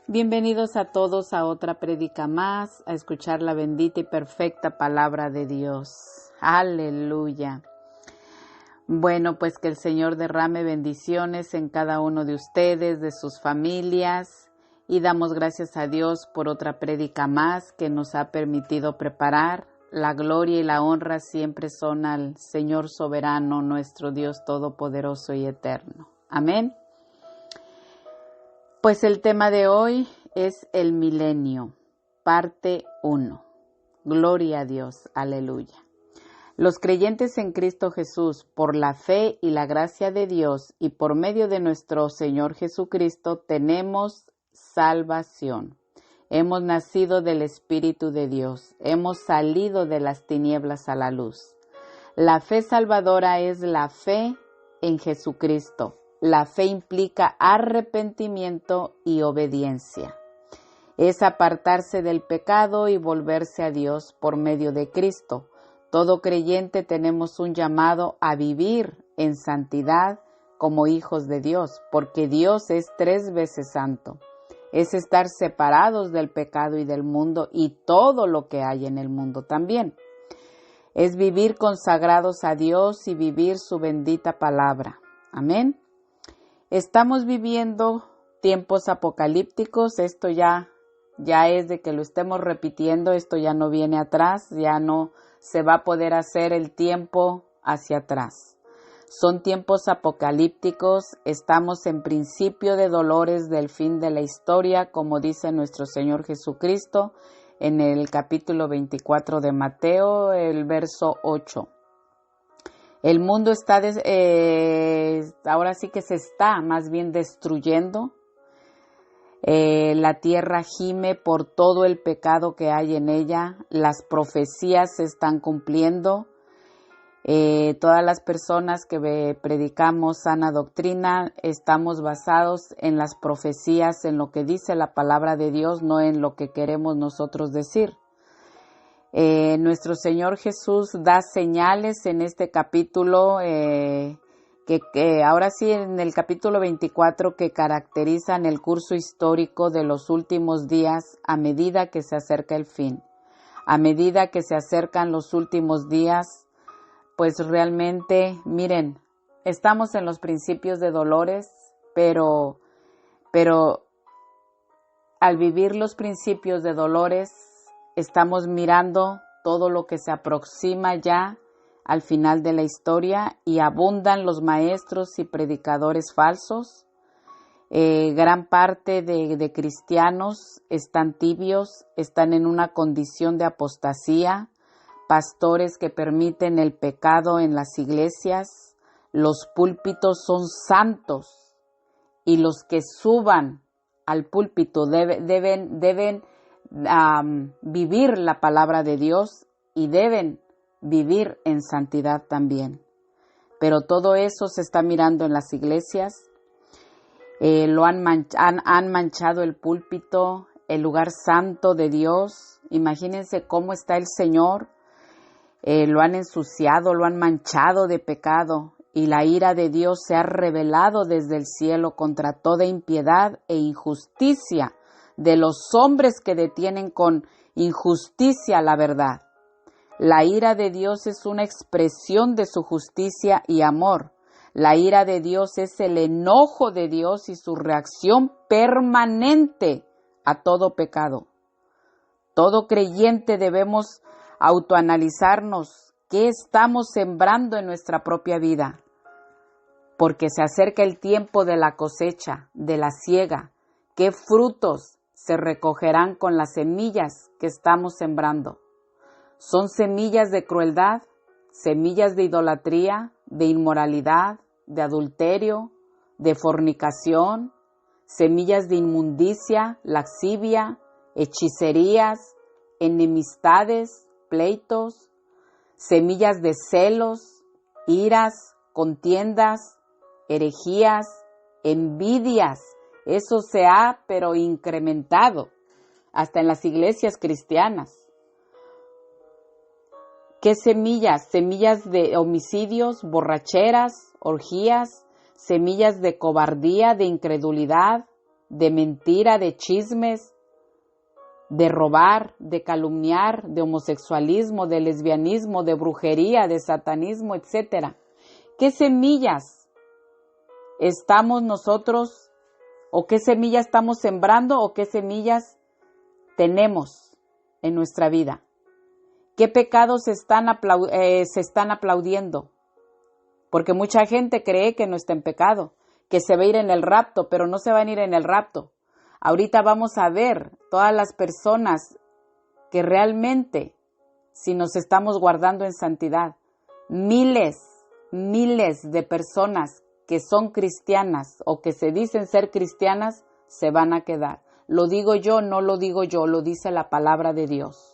Bienvenidos a todos a otra prédica más, a escuchar la bendita y perfecta palabra de Dios. Aleluya. Bueno, pues que el Señor derrame bendiciones en cada uno de ustedes, de sus familias, y damos gracias a Dios por otra prédica más que nos ha permitido preparar. La gloria y la honra siempre son al Señor soberano, nuestro Dios todopoderoso y eterno. Amén. Pues el tema de hoy es el milenio, parte 1. Gloria a Dios, aleluya. Los creyentes en Cristo Jesús, por la fe y la gracia de Dios y por medio de nuestro Señor Jesucristo, tenemos salvación. Hemos nacido del Espíritu de Dios, hemos salido de las tinieblas a la luz. La fe salvadora es la fe en Jesucristo. La fe implica arrepentimiento y obediencia. Es apartarse del pecado y volverse a Dios por medio de Cristo. Todo creyente tenemos un llamado a vivir en santidad como hijos de Dios, porque Dios es 3 veces santo. Es estar separados del pecado y del mundo y todo lo que hay en el mundo también. Es vivir consagrados a Dios y vivir su bendita palabra. Amén. Estamos viviendo tiempos apocalípticos, esto ya es de que lo estemos repitiendo, esto ya no viene atrás, ya no se va a poder hacer el tiempo hacia atrás. Son tiempos apocalípticos, estamos en principio de dolores del fin de la historia, como dice nuestro Señor Jesucristo en el capítulo 24 de Mateo, el verso 8. El mundo está, ahora sí que se está más bien destruyendo. La tierra gime por todo el pecado que hay en ella. Las profecías se están cumpliendo. Todas las personas que predicamos sana doctrina estamos basados en las profecías, en lo que dice la palabra de Dios, no en lo que queremos nosotros decir. Nuestro Señor Jesús da señales en este capítulo, que ahora sí en el capítulo 24, que caracterizan el curso histórico de los últimos días a medida que se acerca el fin. A medida que se acercan los últimos días, pues realmente, miren, estamos en los principios de dolores, pero al vivir los principios de dolores, estamos mirando todo lo que se aproxima ya al final de la historia y abundan los maestros y predicadores falsos. Gran parte de cristianos están tibios, están en una condición de apostasía, pastores que permiten el pecado en las iglesias, los púlpitos son santos y los que suban al púlpito deben vivir la palabra de Dios y deben vivir en santidad también. Pero todo eso se está mirando en las iglesias. Han manchado el púlpito, el lugar santo de Dios. Imagínense cómo está el Señor. Lo han ensuciado, lo han manchado de pecado. Y la ira de Dios se ha revelado desde el cielo contra toda impiedad e injusticia de los hombres que detienen con injusticia la verdad. La ira de Dios es una expresión de su justicia y amor. La ira de Dios es el enojo de Dios y su reacción permanente a todo pecado. Todo creyente debemos autoanalizarnos qué estamos sembrando en nuestra propia vida, porque se acerca el tiempo de la cosecha, de la siega. ¿Qué frutos se recogerán con las semillas que estamos sembrando? Son semillas de crueldad, semillas de idolatría, de inmoralidad, de adulterio, de fornicación, semillas de inmundicia, lascivia, hechicerías, enemistades, pleitos, semillas de celos, iras, contiendas, herejías, envidias. Eso se ha pero incrementado hasta en las iglesias cristianas. ¿Qué semillas? Semillas de homicidios, borracheras, orgías, semillas de cobardía, de incredulidad, de mentira, de chismes, de robar, de calumniar, de homosexualismo, de lesbianismo, de brujería, de satanismo, etc. ¿Qué semillas estamos nosotros o qué semillas estamos sembrando o qué semillas tenemos en nuestra vida? ¿Qué pecados se están aplaudiendo? Porque mucha gente cree que no está en pecado, que se va a ir en el rapto, pero no se van a ir en el rapto. Ahorita vamos a ver todas las personas que realmente, si nos estamos guardando en santidad, miles de personas que son cristianas o que se dicen ser cristianas, se van a quedar. Lo digo yo, no lo digo yo, lo dice la palabra de Dios.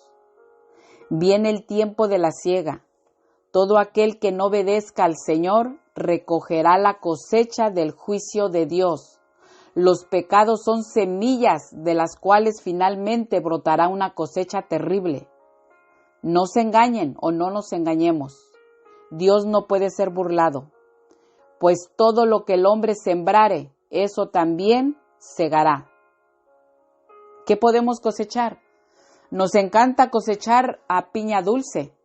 Viene el tiempo de la siega. Todo aquel que no obedezca al Señor recogerá la cosecha del juicio de Dios. Los pecados son semillas de las cuales finalmente brotará una cosecha terrible. No se engañen o no nos engañemos. Dios no puede ser burlado, pues todo lo que el hombre sembrare, eso también segará. ¿Qué podemos cosechar? Nos encanta cosechar a piña dulce,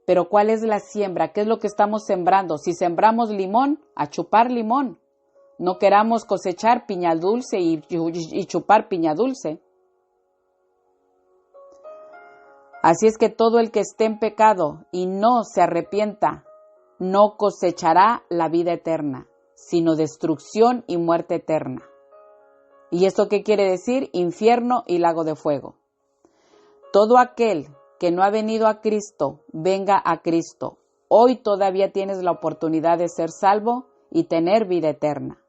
pero ¿cuál es la siembra? ¿Qué es lo que estamos sembrando? Si sembramos limón, a chupar limón. No queramos cosechar piña dulce y chupar piña dulce. Así es que todo el que esté en pecado y no se arrepienta, no cosechará la vida eterna, sino destrucción y muerte eterna. ¿Y esto qué quiere decir? Infierno y lago de fuego. Todo aquel que no ha venido a Cristo, venga a Cristo. Hoy todavía tienes la oportunidad de ser salvo y tener vida eterna.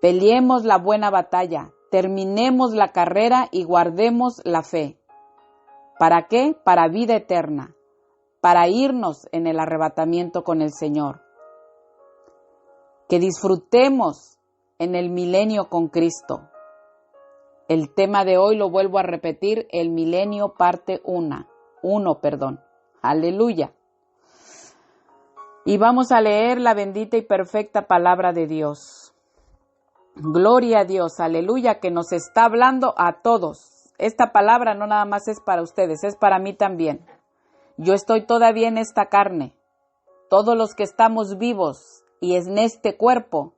Peleemos la buena batalla, terminemos la carrera y guardemos la fe. ¿Para qué? Para vida eterna, para irnos en el arrebatamiento con el Señor. Que disfrutemos en el milenio con Cristo. El tema de hoy lo vuelvo a repetir, el milenio parte 1. Aleluya. Y vamos a leer la bendita y perfecta palabra de Dios. Gloria a Dios, aleluya, que nos está hablando a todos. Esta palabra no nada más es para ustedes, es para mí también. Yo estoy todavía en esta carne. Todos los que estamos vivos y en este cuerpo,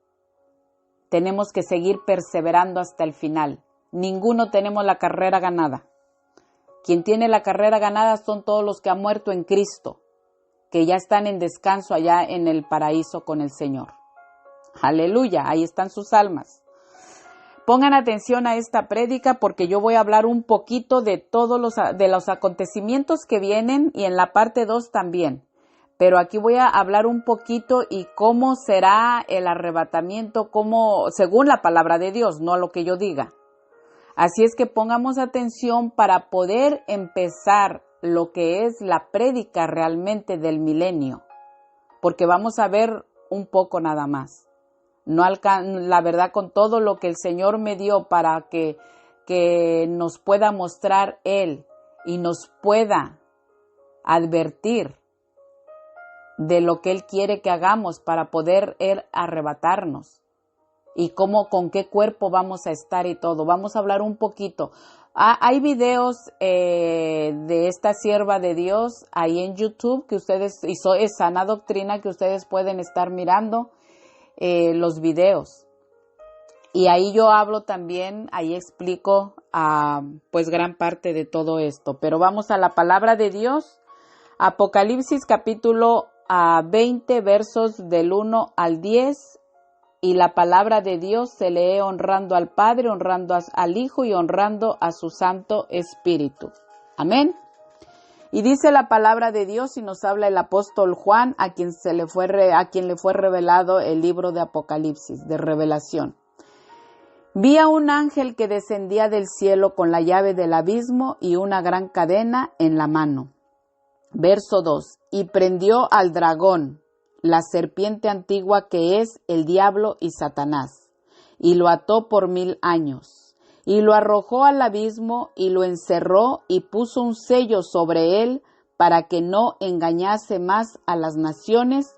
tenemos que seguir perseverando hasta el final. Ninguno tenemos la carrera ganada. Quien tiene la carrera ganada son todos los que han muerto en Cristo, que ya están en descanso allá en el paraíso con el Señor. Aleluya, ahí están sus almas. Pongan atención a esta prédica porque yo voy a hablar un poquito de todos los acontecimientos que vienen y en la parte 2 también. Pero aquí voy a hablar un poquito y cómo será el arrebatamiento, según la palabra de Dios, no lo que yo diga. Así es que pongamos atención para poder empezar lo que es la prédica realmente del milenio, porque vamos a ver un poco nada más. No la verdad, con todo lo que el Señor me dio para que nos pueda mostrar Él y nos pueda advertir de lo que Él quiere que hagamos para poder Él arrebatarnos y con qué cuerpo vamos a estar y todo. Vamos a hablar un poquito. Hay videos de esta sierva de Dios ahí en YouTube que ustedes, es Sana Doctrina, que ustedes pueden estar mirando los videos. Y ahí yo hablo también, ahí explico pues gran parte de todo esto. Pero vamos a la palabra de Dios. Apocalipsis capítulo 20 versos del 1 al 10. Y la palabra de Dios se lee honrando al Padre, honrando al Hijo y honrando a su Santo Espíritu. Amén. Y dice la palabra de Dios y nos habla el apóstol Juan, a quien le fue revelado el libro de Apocalipsis, de revelación. Vi a un ángel que descendía del cielo con la llave del abismo y una gran cadena en la mano. Verso 2. Y prendió al dragón, la serpiente antigua que es el diablo y Satanás, y lo ató por 1000 años. Y lo arrojó al abismo y lo encerró y puso un sello sobre él para que no engañase más a las naciones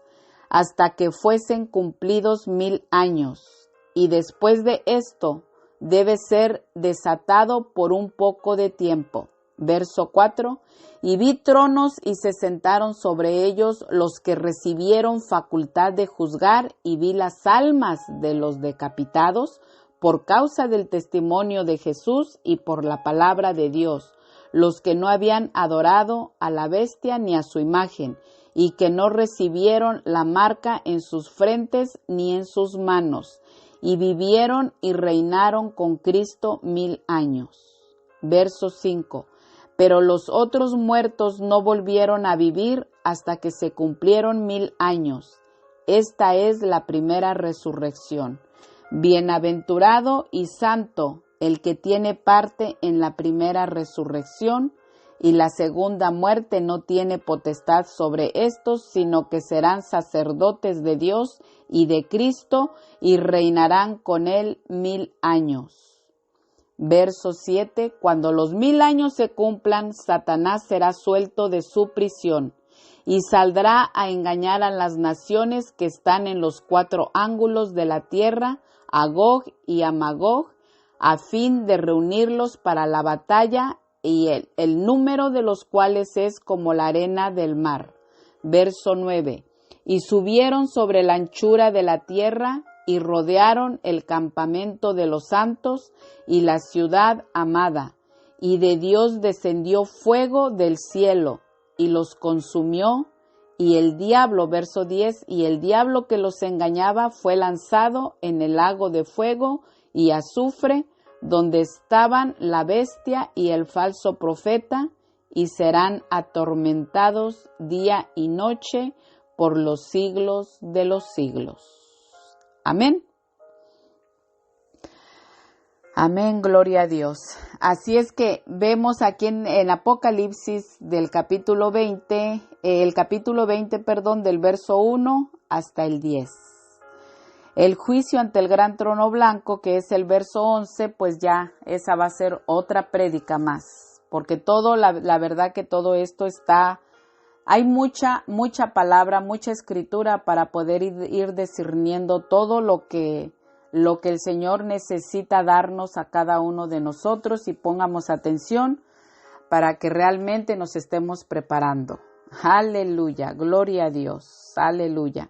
hasta que fuesen cumplidos 1000 años. y después de esto debe ser desatado por un poco de tiempo. Verso 4. Y vi tronos y se sentaron sobre ellos los que recibieron facultad de juzgar, y vi las almas de los decapitados por causa del testimonio de Jesús y por la palabra de Dios, los que no habían adorado a la bestia ni a su imagen, y que no recibieron la marca en sus frentes ni en sus manos, y vivieron y reinaron con Cristo 1000 años. Verso 5. Pero los otros muertos no volvieron a vivir hasta que se cumplieron 1000 años. Esta es la primera resurrección. Bienaventurado y santo el que tiene parte en la primera resurrección, y la segunda muerte no tiene potestad sobre estos, sino que serán sacerdotes de Dios y de Cristo, y reinarán con él 1000 años. Verso 7. Cuando los 1000 años se cumplan, Satanás será suelto de su prisión y saldrá a engañar a las naciones que están en los 4 ángulos de la tierra, a Gog y a Magog, a fin de reunirlos para la batalla, y el número de los cuales es como la arena del mar. Verso 9. Y subieron sobre la anchura de la tierra, y rodearon el campamento de los santos y la ciudad amada, y de Dios descendió fuego del cielo, y los consumió, y el diablo, verso 10, y el diablo que los engañaba fue lanzado en el lago de fuego y azufre, donde estaban la bestia y el falso profeta, y serán atormentados día y noche por los siglos de los siglos. Amén. Amén, gloria a Dios. Así es que vemos aquí en Apocalipsis del capítulo 20, del verso 1 hasta el 10. El juicio ante el gran trono blanco, que es el verso 11, pues ya esa va a ser otra prédica más, porque la verdad que todo esto hay mucha palabra, mucha escritura para poder ir discerniendo todo lo que el Señor necesita darnos a cada uno de nosotros, y pongamos atención para que realmente nos estemos preparando. Aleluya, gloria a Dios, aleluya.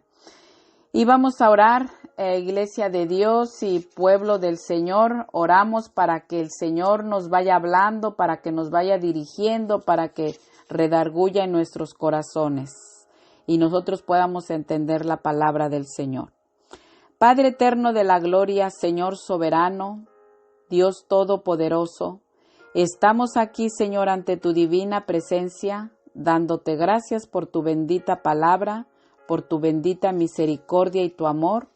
Y vamos a orar, Iglesia de Dios y pueblo del Señor. Oramos para que el Señor nos vaya hablando, para que nos vaya dirigiendo, para que redarguya en nuestros corazones y nosotros podamos entender la palabra del Señor. Padre eterno de la gloria, Señor soberano, Dios todopoderoso, estamos aquí, Señor, ante tu divina presencia, dándote gracias por tu bendita palabra, por tu bendita misericordia y tu amor.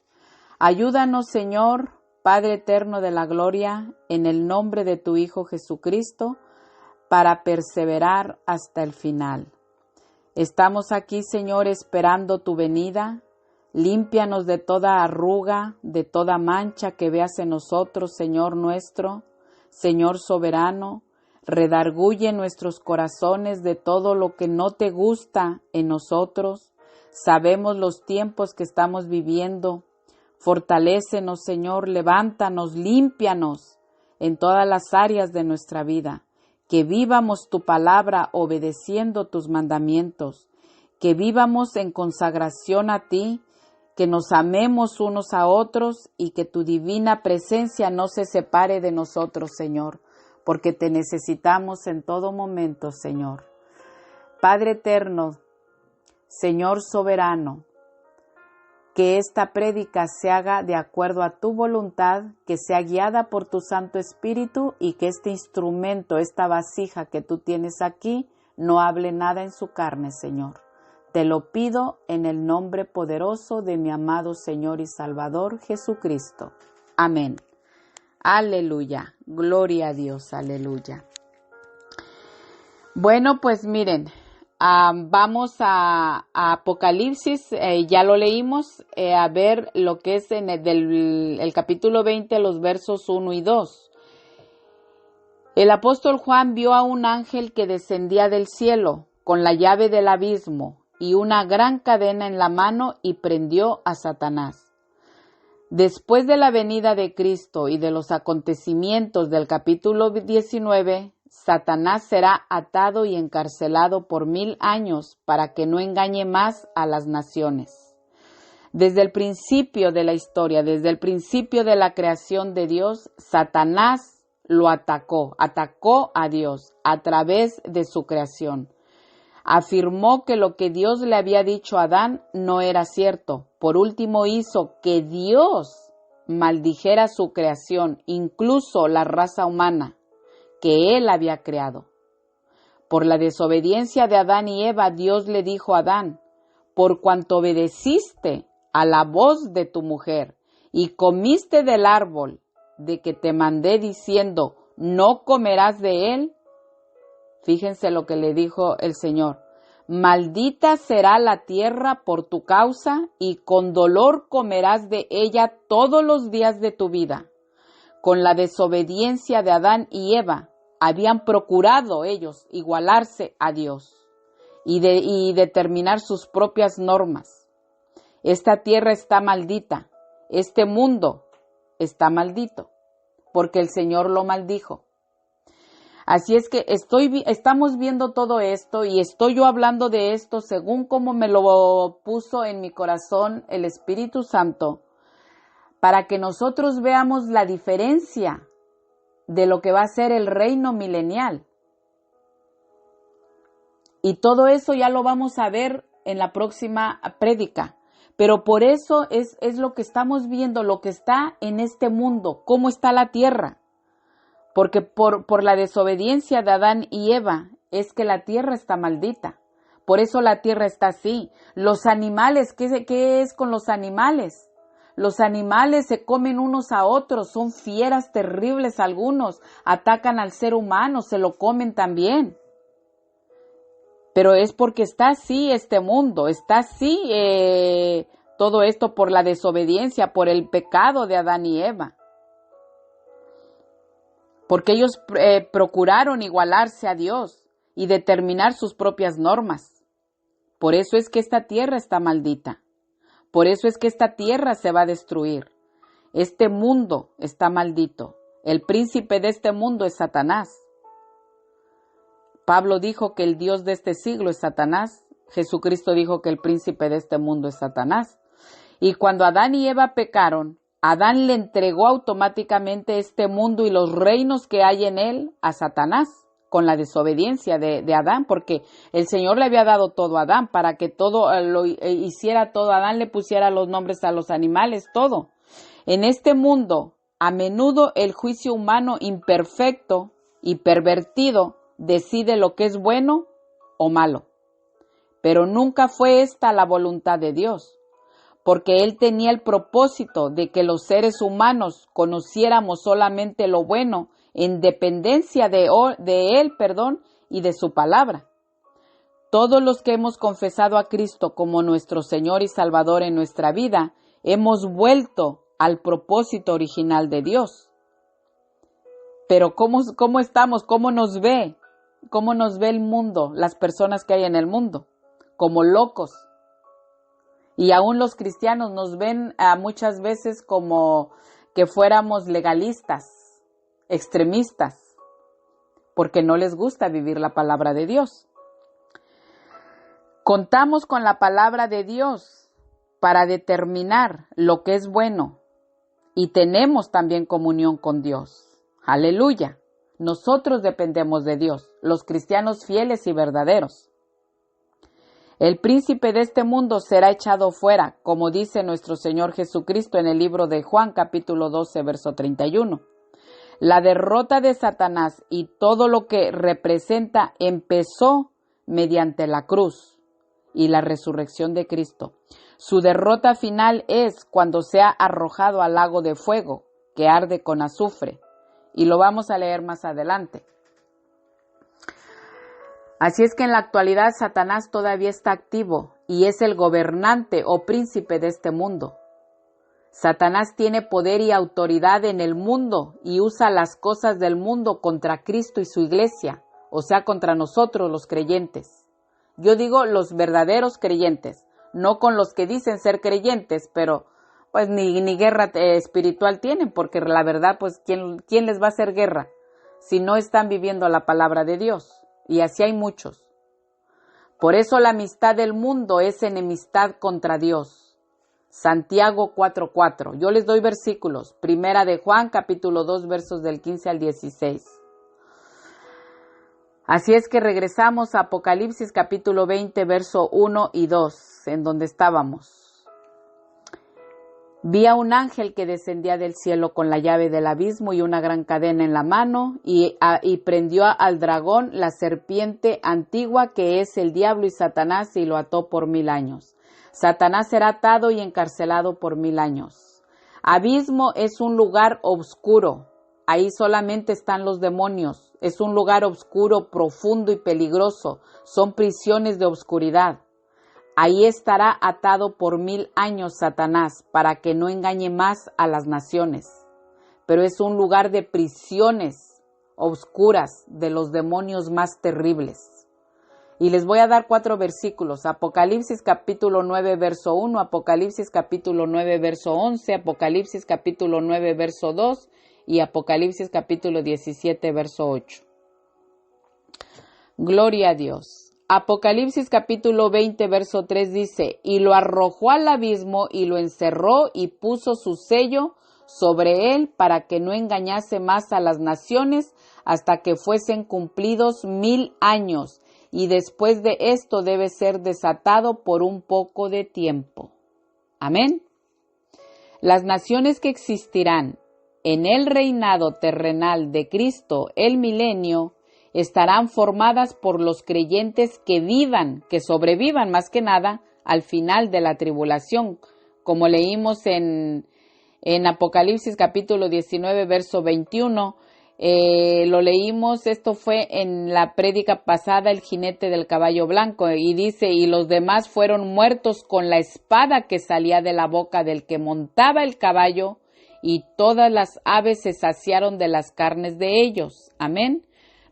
Ayúdanos, Señor, Padre eterno de la gloria, en el nombre de tu Hijo Jesucristo, para perseverar hasta el final. Estamos aquí, Señor, esperando tu venida. Límpianos de toda arruga, de toda mancha que veas en nosotros, Señor nuestro, Señor soberano. Redarguye nuestros corazones de todo lo que no te gusta en nosotros. Sabemos los tiempos que estamos viviendo. Fortalécenos, Señor, levántanos, límpianos en todas las áreas de nuestra vida. Que vivamos tu palabra obedeciendo tus mandamientos, que vivamos en consagración a ti, que nos amemos unos a otros y que tu divina presencia no se separe de nosotros, Señor, porque te necesitamos en todo momento, Señor. Padre eterno, Señor soberano, que esta prédica se haga de acuerdo a tu voluntad, que sea guiada por tu Santo Espíritu y que este instrumento, esta vasija que tú tienes aquí, no hable nada en su carne, Señor. Te lo pido en el nombre poderoso de mi amado Señor y Salvador Jesucristo. Amén. Aleluya. Gloria a Dios. Aleluya. Bueno, pues miren. Vamos a Apocalipsis, ya lo leímos, a ver lo que es en el capítulo 20, los versos 1 y 2. El apóstol Juan vio a un ángel que descendía del cielo con la llave del abismo y una gran cadena en la mano, y prendió a Satanás. Después de la venida de Cristo y de los acontecimientos del capítulo 19, Satanás será atado y encarcelado por 1000 años para que no engañe más a las naciones. Desde el principio de la historia, desde el principio de la creación de Dios, Satanás lo atacó a Dios a través de su creación. Afirmó que lo que Dios le había dicho a Adán no era cierto. Por último, hizo que Dios maldijera su creación, incluso la raza humana que él había creado. Por la desobediencia de Adán y Eva, Dios le dijo a Adán: por cuanto obedeciste a la voz de tu mujer y comiste del árbol de que te mandé diciendo, no comerás de él. Fíjense lo que le dijo el Señor: maldita será la tierra por tu causa y con dolor comerás de ella todos los días de tu vida. Con la desobediencia de Adán y Eva, habían procurado ellos igualarse a Dios y determinar sus propias normas. Esta tierra está maldita, este mundo está maldito, porque el Señor lo maldijo. Así es que estamos viendo todo esto y estoy yo hablando de esto según como me lo puso en mi corazón el Espíritu Santo, para que nosotros veamos la diferencia de lo que va a ser el reino milenial. Y todo eso ya lo vamos a ver en la próxima prédica. Pero por eso es lo que estamos viendo, lo que está en este mundo, cómo está la tierra. Porque por la desobediencia de Adán y Eva es que la tierra está maldita. Por eso la tierra está así. Los animales, ¿qué es con los animales? Los animales se comen unos a otros, son fieras terribles algunos, atacan al ser humano, se lo comen también. Pero es porque está así este mundo, está así todo esto por la desobediencia, por el pecado de Adán y Eva. Porque ellos procuraron igualarse a Dios y determinar sus propias normas. Por eso es que esta tierra está maldita. Por eso es que esta tierra se va a destruir. Este mundo está maldito. El príncipe de este mundo es Satanás. Pablo dijo que el Dios de este siglo es Satanás. Jesucristo dijo que el príncipe de este mundo es Satanás. Y cuando Adán y Eva pecaron, Adán le entregó automáticamente este mundo y los reinos que hay en él a Satanás, con la desobediencia de Adán, porque el Señor le había dado todo a Adán para que todo lo hiciera todo. Adán le pusiera los nombres a los animales, todo. En este mundo, a menudo el juicio humano imperfecto y pervertido decide lo que es bueno o malo. Pero nunca fue esta la voluntad de Dios, porque Él tenía el propósito de que los seres humanos conociéramos solamente lo bueno en dependencia de Él, y de su palabra. Todos los que hemos confesado a Cristo como nuestro Señor y Salvador en nuestra vida, hemos vuelto al propósito original de Dios. Pero ¿cómo estamos? ¿Cómo nos ve? ¿Cómo nos ve el mundo, las personas que hay en el mundo? Como locos. Y aún los cristianos nos ven muchas veces como que fuéramos legalistas, extremistas, porque no les gusta vivir la palabra de Dios. Contamos con la palabra de Dios para determinar lo que es bueno y tenemos también comunión con Dios. Aleluya. Nosotros dependemos de Dios, los cristianos fieles y verdaderos. El príncipe de este mundo será echado fuera, como dice nuestro Señor Jesucristo en el libro de Juan, capítulo 12, verso 31. La derrota de Satanás y todo lo que representa empezó mediante la cruz y la resurrección de Cristo. Su derrota final es cuando sea arrojado al lago de fuego, que arde con azufre. Y lo vamos a leer más adelante. Así es que en la actualidad Satanás todavía está activo y es el gobernante o príncipe de este mundo. Satanás tiene poder y autoridad en el mundo y usa las cosas del mundo contra Cristo y su iglesia, o sea, contra nosotros los creyentes. Yo digo los verdaderos creyentes, no con los que dicen ser creyentes, pero pues ni guerra espiritual tienen, porque la verdad, pues, ¿quién les va a hacer guerra si no están viviendo la palabra de Dios? Y así hay muchos. Por eso la amistad del mundo es enemistad contra Dios. Santiago 4:4. Yo les doy versículos. Primera de Juan, capítulo 2, versos del 15 al 16. Así es que regresamos a Apocalipsis capítulo 20, verso 1 y 2, en donde estábamos. Vi a un ángel que descendía del cielo con la llave del abismo y una gran cadena en la mano, y prendió al dragón, la serpiente antigua, que es el diablo y Satanás, y lo ató por 1000 años. Satanás será atado y encarcelado por 1000 años. Abismo es un lugar oscuro. Ahí solamente están los demonios. Es un lugar oscuro, profundo y peligroso. Son prisiones de oscuridad. Ahí estará atado por 1000 años Satanás, para que no engañe más a las naciones. Pero es un lugar de prisiones oscuras de los demonios más terribles. Y les voy a dar 4 versículos. Apocalipsis capítulo 9, verso 1, Apocalipsis capítulo 9, verso 11, Apocalipsis capítulo 9, verso 2 y Apocalipsis capítulo 17, verso 8. Gloria a Dios. Apocalipsis capítulo 20, verso 3 dice, y lo arrojó al abismo y lo encerró y puso su sello sobre él para que no engañase más a las naciones hasta que fuesen cumplidos 1000 años. Y después de esto debe ser desatado por un poco de tiempo. Amén. Las naciones que existirán en el reinado terrenal de Cristo, el milenio, estarán formadas por los creyentes que vivan, que sobrevivan más que nada al final de la tribulación, como leímos en Apocalipsis capítulo 19, verso 21. Lo leímos, esto fue en la prédica pasada, el jinete del caballo blanco, y dice, y los demás fueron muertos con la espada que salía de la boca del que montaba el caballo, y todas las aves se saciaron de las carnes de ellos. Amén.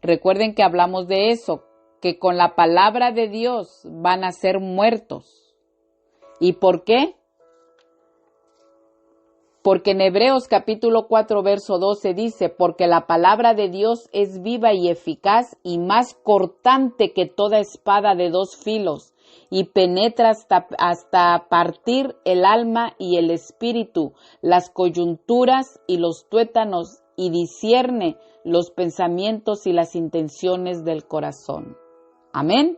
Recuerden que hablamos de eso, que con la palabra de Dios van a ser muertos. ¿Y por qué? Porque en Hebreos capítulo 4, verso 12 dice, porque la palabra de Dios es viva y eficaz y más cortante que toda espada de 2 filos y penetra hasta partir el alma y el espíritu, las coyunturas y los tuétanos, y discierne los pensamientos y las intenciones del corazón. Amén.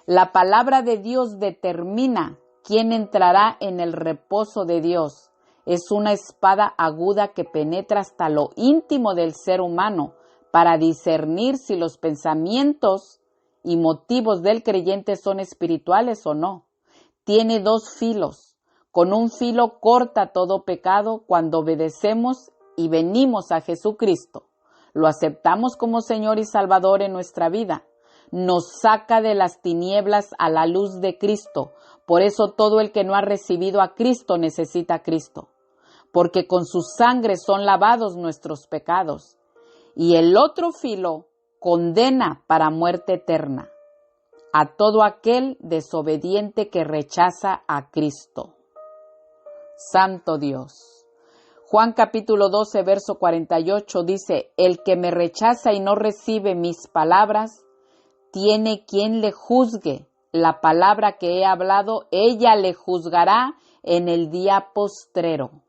La palabra de Dios determina quién entrará en el reposo de Dios. Es una espada aguda que penetra hasta lo íntimo del ser humano para discernir si los pensamientos y motivos del creyente son espirituales o no. Tiene 2 filos. Con un filo corta todo pecado cuando obedecemos y venimos a Jesucristo. Lo aceptamos como Señor y Salvador en nuestra vida. Nos saca de las tinieblas a la luz de Cristo. Por eso todo el que no ha recibido a Cristo necesita a Cristo. Porque con su sangre son lavados nuestros pecados. Y el otro filo condena para muerte eterna a todo aquel desobediente que rechaza a Cristo. Santo Dios. Juan capítulo 12, verso 48 dice, el que me rechaza y no recibe mis palabras, tiene quien le juzgue. La palabra que he hablado, ella le juzgará en el día postrero.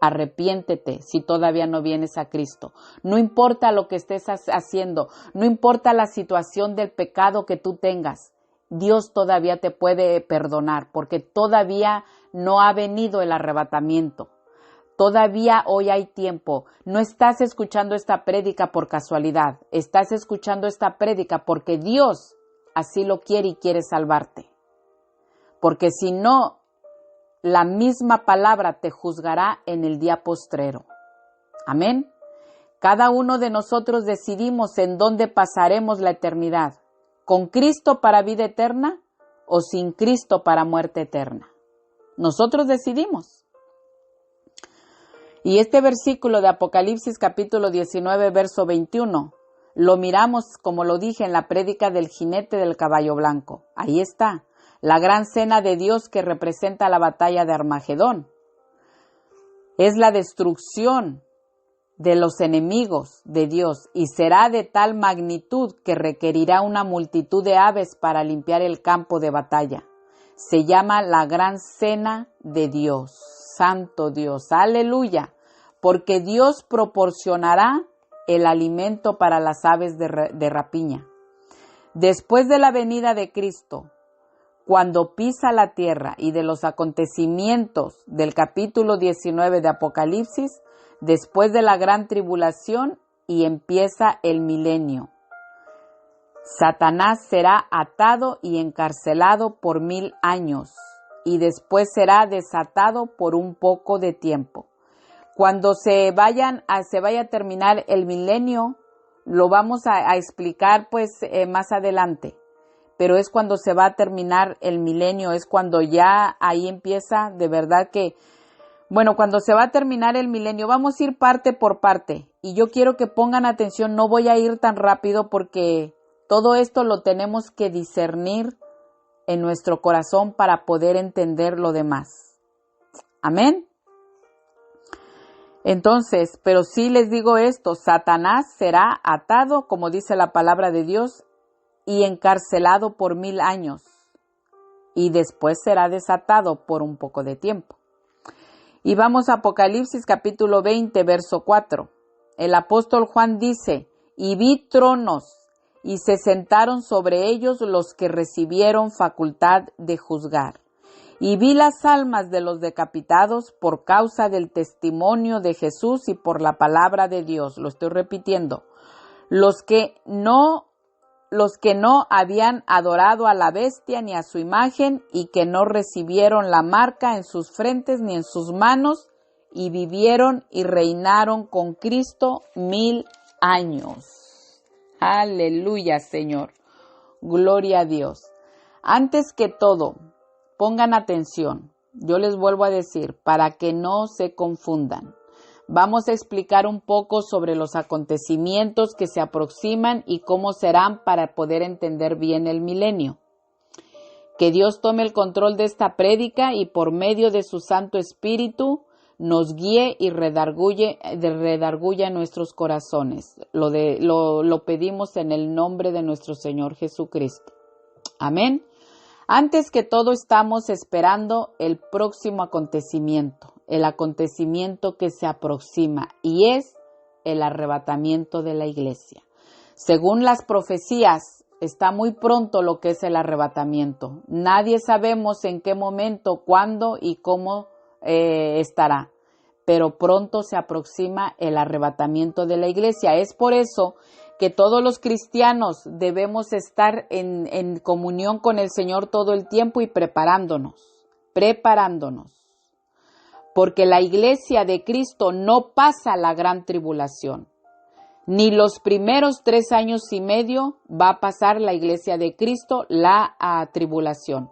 Arrepiéntete si todavía no vienes a Cristo. No importa lo que estés haciendo, no importa la situación del pecado que tú tengas, Dios todavía te puede perdonar porque todavía no ha venido el arrebatamiento. Todavía hoy hay tiempo. No estás escuchando esta prédica por casualidad. Estás escuchando esta prédica porque Dios así lo quiere y quiere salvarte. Porque si no, la misma palabra te juzgará en el día postrero. Amén. Cada uno de nosotros decidimos en dónde pasaremos la eternidad. ¿Con Cristo para vida eterna o sin Cristo para muerte eterna? Nosotros decidimos. Y este versículo de Apocalipsis capítulo 19, verso 21, lo miramos, como lo dije, en la prédica del jinete del caballo blanco. Ahí está. la gran cena de Dios que representa la batalla de Armagedón. Es la destrucción de los enemigos de Dios y será de tal magnitud que requerirá una multitud de aves para limpiar el campo de batalla. Se llama la gran cena de Dios, santo Dios, aleluya, porque Dios proporcionará el alimento para las aves de rapiña. Después de la venida de Cristo, cuando pisa la tierra y de los acontecimientos del capítulo 19 de Apocalipsis, después de la gran tribulación y empieza el milenio. Satanás será atado y encarcelado por 1000 años y después será desatado por un poco de tiempo. Cuando se vaya a terminar el milenio, lo vamos a explicar más adelante, pero es cuando se va a terminar el milenio, es cuando ya ahí empieza de verdad que, cuando se va a terminar el milenio, vamos a ir parte por parte y yo quiero que pongan atención, no voy a ir tan rápido porque todo esto lo tenemos que discernir en nuestro corazón para poder entender lo demás. Amén. Entonces, pero sí les digo esto, Satanás será atado, como dice la palabra de Dios, y encarcelado por 1000 años, y después será desatado por un poco de tiempo. Y vamos a Apocalipsis capítulo 20, verso 4. El apóstol Juan dice, y vi tronos, y se sentaron sobre ellos los que recibieron facultad de juzgar. Y vi las almas de los decapitados por causa del testimonio de Jesús y por la palabra de Dios. Lo estoy repitiendo. Los que no habían adorado a la bestia ni a su imagen y que no recibieron la marca en sus frentes ni en sus manos y vivieron y reinaron con Cristo 1000 años. Aleluya, Señor. Gloria a Dios. Antes que todo, pongan atención. Yo les vuelvo a decir, para que no se confundan. Vamos a explicar un poco sobre los acontecimientos que se aproximan y cómo serán para poder entender bien el milenio. Que Dios tome el control de esta prédica y por medio de su Santo Espíritu nos guíe y redarguya nuestros corazones. Lo pedimos en el nombre de nuestro Señor Jesucristo. Amén. Antes que todo estamos esperando el próximo acontecimiento, el acontecimiento que se aproxima y es el arrebatamiento de la iglesia. Según las profecías, está muy pronto lo que es el arrebatamiento. Nadie sabemos en qué momento, cuándo y cómo estará, pero pronto se aproxima el arrebatamiento de la iglesia. Es por eso que todos los cristianos debemos estar en comunión con el Señor todo el tiempo y preparándonos, porque la iglesia de Cristo no pasa la gran tribulación, ni los primeros 3 años y medio va a pasar la iglesia de Cristo la tribulación,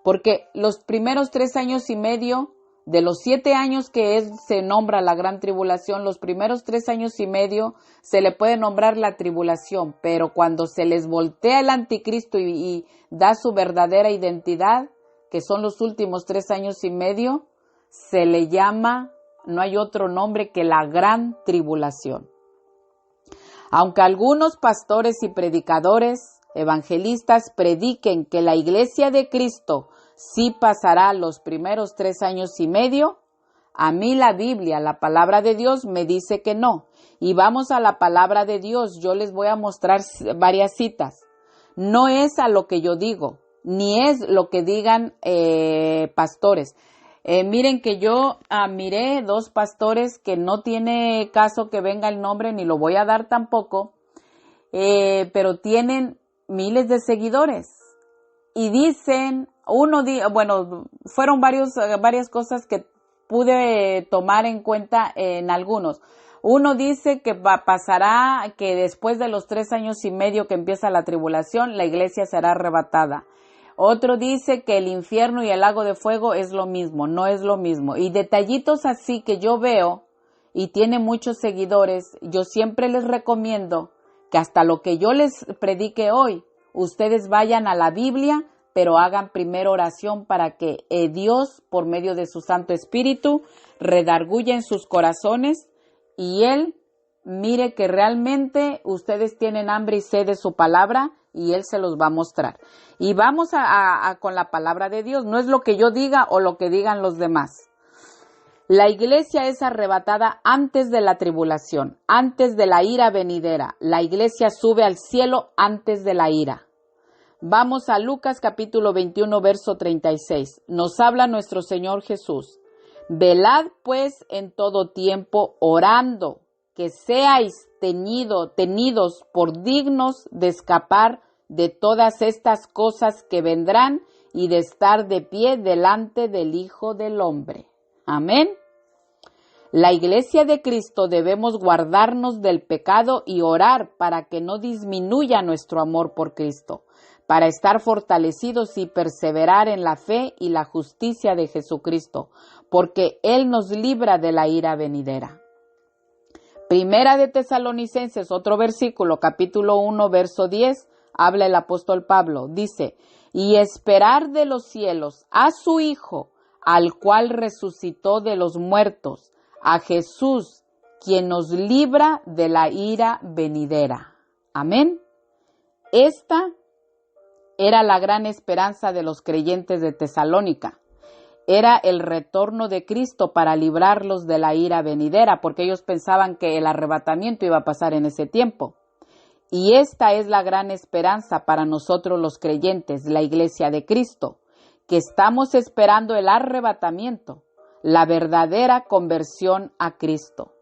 porque los primeros 3 años y medio de los 7 años que se nombra la gran tribulación, los primeros 3 años y medio se le puede nombrar la tribulación, pero cuando se les voltea el anticristo y da su verdadera identidad, que son los últimos 3 años y medio, se le llama, no hay otro nombre que la gran tribulación. Aunque algunos pastores y predicadores, evangelistas prediquen que la iglesia de Cristo sí pasará los primeros 3 años y medio, a mí la Biblia, la palabra de Dios, me dice que no. Y vamos a la palabra de Dios, yo les voy a mostrar varias citas. No es a lo que yo digo, ni es lo que digan pastores. Miren que yo miré 2 pastores que no tiene caso que venga el nombre, ni lo voy a dar tampoco, pero tienen miles de seguidores. Y dicen, fueron varias cosas que pude tomar en cuenta en algunos. Uno dice que pasará que después de los 3 años y medio que empieza la tribulación, la iglesia será arrebatada. Otro dice que el infierno y el lago de fuego es lo mismo, no es lo mismo. Y detallitos así que yo veo y tiene muchos seguidores, yo siempre les recomiendo que hasta lo que yo les predique hoy, ustedes vayan a la Biblia, pero hagan primero oración para que Dios, por medio de su Santo Espíritu, redarguya en sus corazones y Él mire que realmente ustedes tienen hambre y sed de su palabra y Él se los va a mostrar. Y vamos con la palabra de Dios, no es lo que yo diga o lo que digan los demás. La iglesia es arrebatada antes de la tribulación, antes de la ira venidera. La iglesia sube al cielo antes de la ira. Vamos a Lucas capítulo 21, verso 36. Nos habla nuestro Señor Jesús. Velad pues en todo tiempo orando, que seáis tenidos por dignos de escapar de todas estas cosas que vendrán y de estar de pie delante del Hijo del Hombre. Amén. La iglesia de Cristo debemos guardarnos del pecado y orar para que no disminuya nuestro amor por Cristo, para estar fortalecidos y perseverar en la fe y la justicia de Jesucristo, porque Él nos libra de la ira venidera. Primera de Tesalonicenses, otro versículo, capítulo 1, verso 10, habla el apóstol Pablo, dice, y esperar de los cielos a su Hijo, al cual resucitó de los muertos, a Jesús, quien nos libra de la ira venidera. Amén. Esta era la gran esperanza de los creyentes de Tesalónica. Era el retorno de Cristo para librarlos de la ira venidera, porque ellos pensaban que el arrebatamiento iba a pasar en ese tiempo. Y esta es la gran esperanza para nosotros los creyentes, la iglesia de Cristo, que estamos esperando el arrebatamiento, la verdadera conversión a Cristo.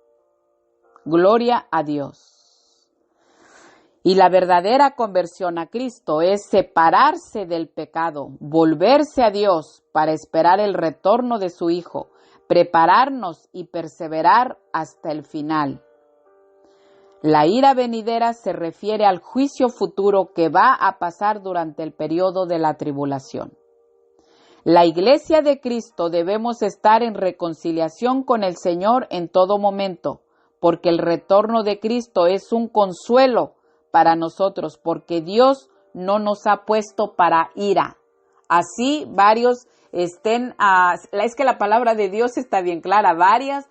Gloria a Dios. Y la verdadera conversión a Cristo es separarse del pecado, volverse a Dios para esperar el retorno de su Hijo, prepararnos y perseverar hasta el final. La ira venidera se refiere al juicio futuro que va a pasar durante el periodo de la tribulación. La iglesia de Cristo debemos estar en reconciliación con el Señor en todo momento, porque el retorno de Cristo es un consuelo para nosotros, porque Dios no nos ha puesto para ira. Así varios es que la palabra de Dios está bien clara, varios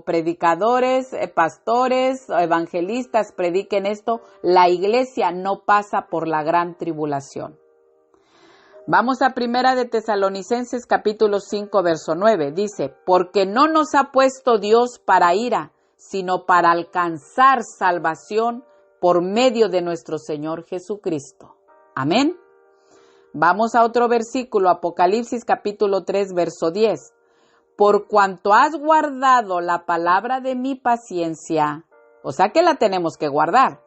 predicadores, pastores, evangelistas prediquen esto, la iglesia no pasa por la gran tribulación. Vamos a Primera de Tesalonicenses capítulo 5 verso 9, dice, porque no nos ha puesto Dios para ira, sino para alcanzar salvación por medio de nuestro Señor Jesucristo. Amén. Vamos a otro versículo, Apocalipsis capítulo 3 verso 10. Por cuanto has guardado la palabra de mi paciencia, o sea que la tenemos que guardar.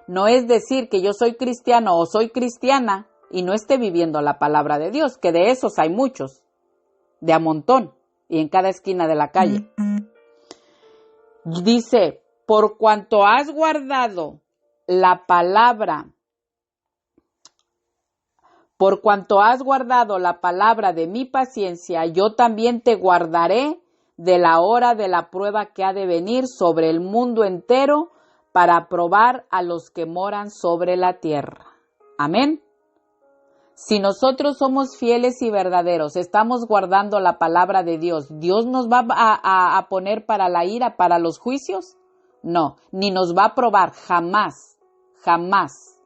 No es decir que yo soy cristiano o soy cristiana y no esté viviendo la palabra de Dios, que de esos hay muchos, de a montón y en cada esquina de la calle. Dice, por cuanto has guardado la palabra, de mi paciencia, yo también te guardaré de la hora de la prueba que ha de venir sobre el mundo entero para probar a los que moran sobre la tierra. Amén. Si nosotros somos fieles y verdaderos, estamos guardando la palabra de Dios, ¿Dios nos va a poner para la ira, para los juicios? No, ni nos va a probar, jamás, jamás.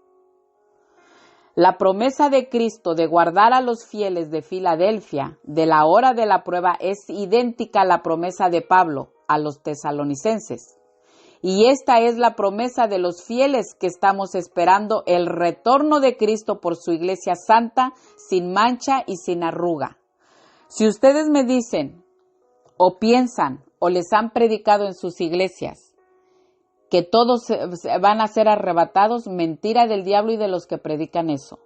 La promesa de Cristo de guardar a los fieles de Filadelfia de la hora de la prueba es idéntica a la promesa de Pablo a los tesalonicenses. Y esta es la promesa de los fieles que estamos esperando el retorno de Cristo por su iglesia santa, sin mancha y sin arruga. Si ustedes me dicen o piensan o les han predicado en sus iglesias que todos van a ser arrebatados, mentira del diablo y de los que predican eso.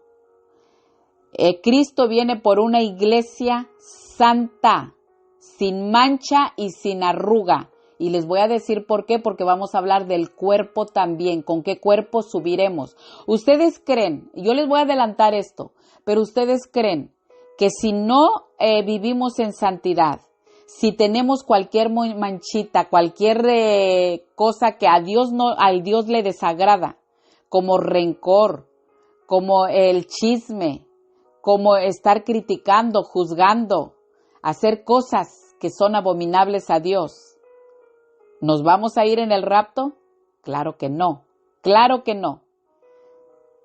Cristo viene por una iglesia santa, sin mancha y sin arruga. Y les voy a decir por qué, porque vamos a hablar del cuerpo también, con qué cuerpo subiremos. Ustedes creen, yo les voy a adelantar esto, pero ustedes creen que si no vivimos en santidad, si tenemos cualquier manchita, cualquier cosa que al Dios le desagrada, como rencor, como el chisme, como estar criticando, juzgando, hacer cosas que son abominables a Dios. ¿Nos vamos a ir en el rapto? Claro que no, claro que no.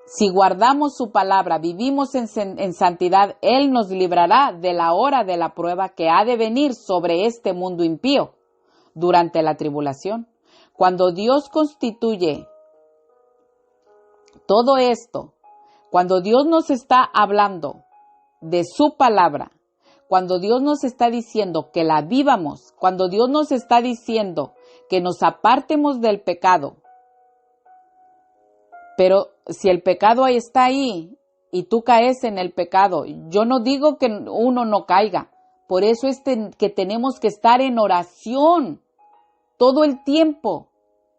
Si guardamos su palabra, vivimos en santidad, Él nos librará de la hora de la prueba que ha de venir sobre este mundo impío durante la tribulación. Cuando Dios constituye todo esto, cuando Dios nos está hablando de su palabra, cuando Dios nos está diciendo que la vivamos, cuando Dios nos está diciendo que nos apartemos del pecado, pero si el pecado está ahí y tú caes en el pecado, yo no digo que uno no caiga, por eso es que tenemos que estar en oración todo el tiempo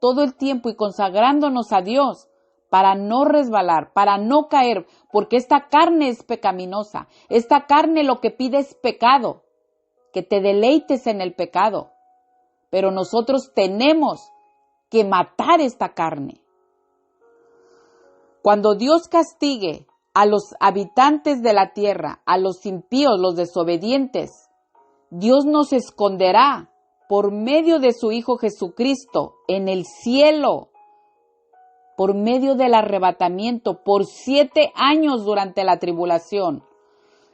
y consagrándonos a Dios para no resbalar, para no caer, porque esta carne es pecaminosa. Esta carne lo que pide es pecado, que te deleites en el pecado. Pero nosotros tenemos que matar esta carne. Cuando Dios castigue a los habitantes de la tierra, a los impíos, los desobedientes, Dios nos esconderá por medio de su Hijo Jesucristo en el cielo, por medio del arrebatamiento, por 7 años durante la tribulación.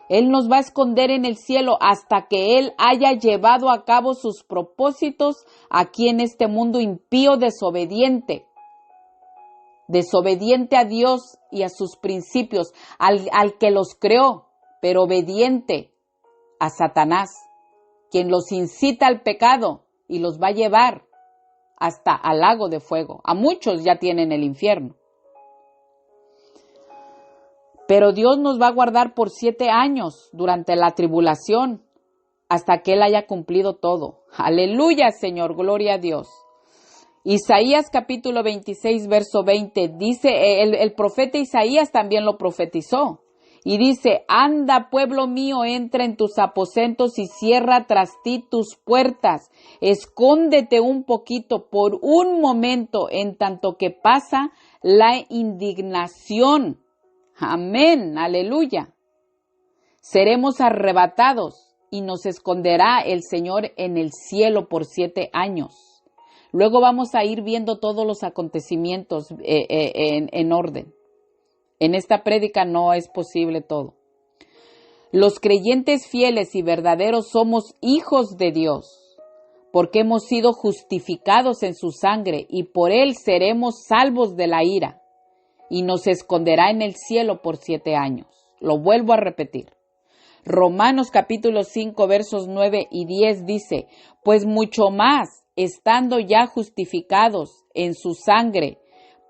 Él nos va a esconder en el cielo hasta que Él haya llevado a cabo sus propósitos aquí en este mundo impío, desobediente a Dios y a sus principios, al que los creó, pero obediente a Satanás, quien los incita al pecado y los va a llevar hasta al lago de fuego. A muchos ya tienen el infierno. Pero Dios nos va a guardar por 7 años durante la tribulación hasta que Él haya cumplido todo. Aleluya, Señor, gloria a Dios. Isaías capítulo 26, verso 20, dice, el profeta Isaías también lo profetizó. Y dice, anda, pueblo mío, entra en tus aposentos y cierra tras ti tus puertas. Escóndete un poquito por un momento en tanto que pasa la indignación. Amén, aleluya. Seremos arrebatados y nos esconderá el Señor en el cielo por 7 años. Luego vamos a ir viendo todos los acontecimientos en orden. En esta prédica no es posible todo. Los creyentes fieles y verdaderos somos hijos de Dios, porque hemos sido justificados en su sangre y por Él seremos salvos de la ira, y nos esconderá en el cielo por 7 años. Lo vuelvo a repetir. Romanos capítulo 5 versos 9 y 10 dice, pues mucho más, estando ya justificados en su sangre,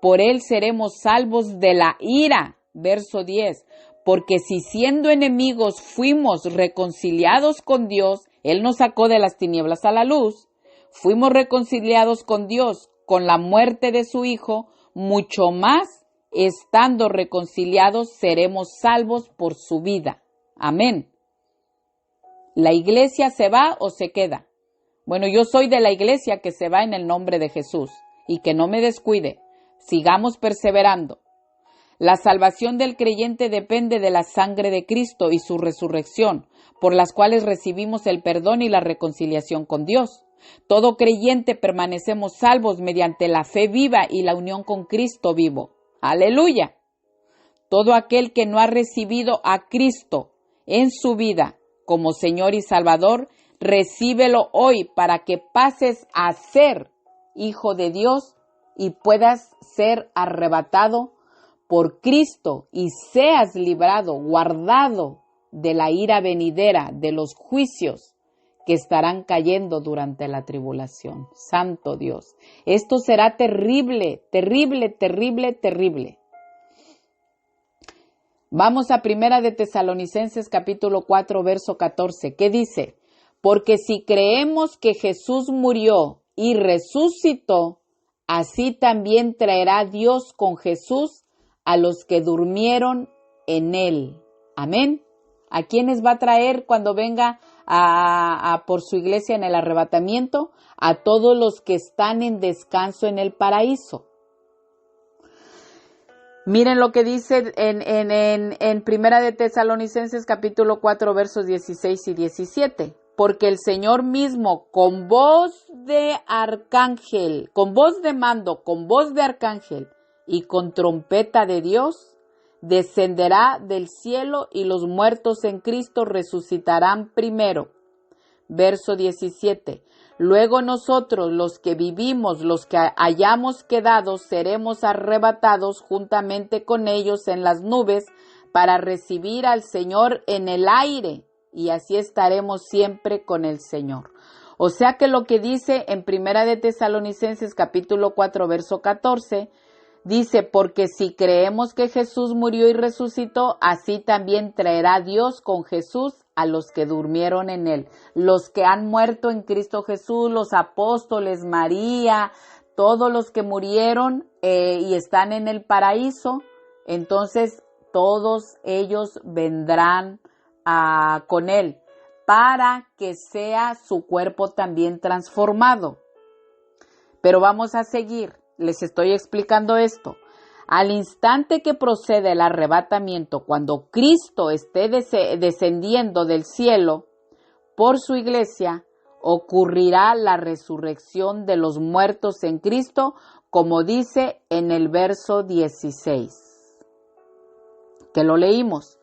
por Él seremos salvos de la ira. Verso 10. Porque si siendo enemigos fuimos reconciliados con Dios, Él nos sacó de las tinieblas a la luz, fuimos reconciliados con Dios con la muerte de su Hijo, mucho más, estando reconciliados, seremos salvos por su vida. Amén. ¿La iglesia se va o se queda? Bueno, yo soy de la iglesia que se va en el nombre de Jesús y que no me descuide. Sigamos perseverando. La salvación del creyente depende de la sangre de Cristo y su resurrección, por las cuales recibimos el perdón y la reconciliación con Dios. Todo creyente permanecemos salvos mediante la fe viva y la unión con Cristo vivo. ¡Aleluya! Todo aquel que no ha recibido a Cristo en su vida como Señor y Salvador, recíbelo hoy para que pases a ser hijo de Dios y puedas ser arrebatado por Cristo y seas librado, guardado de la ira venidera, de los juicios que estarán cayendo durante la tribulación. Santo Dios, esto será terrible, terrible, terrible, terrible. Vamos a Primera de Tesalonicenses capítulo 4, verso 14. ¿Qué dice? Porque si creemos que Jesús murió y resucitó, así también traerá Dios con Jesús a los que durmieron en Él. Amén. ¿A quiénes va a traer cuando venga por su iglesia en el arrebatamiento? A todos los que están en descanso en el paraíso. Miren lo que dice en Primera de Tesalonicenses capítulo 4 versos 16 y 17. Porque el Señor mismo con voz de arcángel, con voz de mando, con voz de arcángel y con trompeta de Dios, descenderá del cielo y los muertos en Cristo resucitarán primero. Verso 17. Luego nosotros, los que vivimos, los que hayamos quedado, seremos arrebatados juntamente con ellos en las nubes para recibir al Señor en el aire, y así estaremos siempre con el Señor. O sea que lo que dice en Primera de Tesalonicenses capítulo 4 verso 14, dice, porque si creemos que Jesús murió y resucitó, así también traerá Dios con Jesús a los que durmieron en él. Los que han muerto en Cristo Jesús, los apóstoles, María, todos los que murieron y están en el paraíso, entonces todos ellos vendrán con él para que sea su cuerpo también transformado. Pero vamos a seguir. Les estoy explicando esto. Al instante que procede el arrebatamiento, cuando Cristo esté descendiendo del cielo por su iglesia, ocurrirá la resurrección de los muertos en Cristo, como dice en el verso 16, que lo leímos.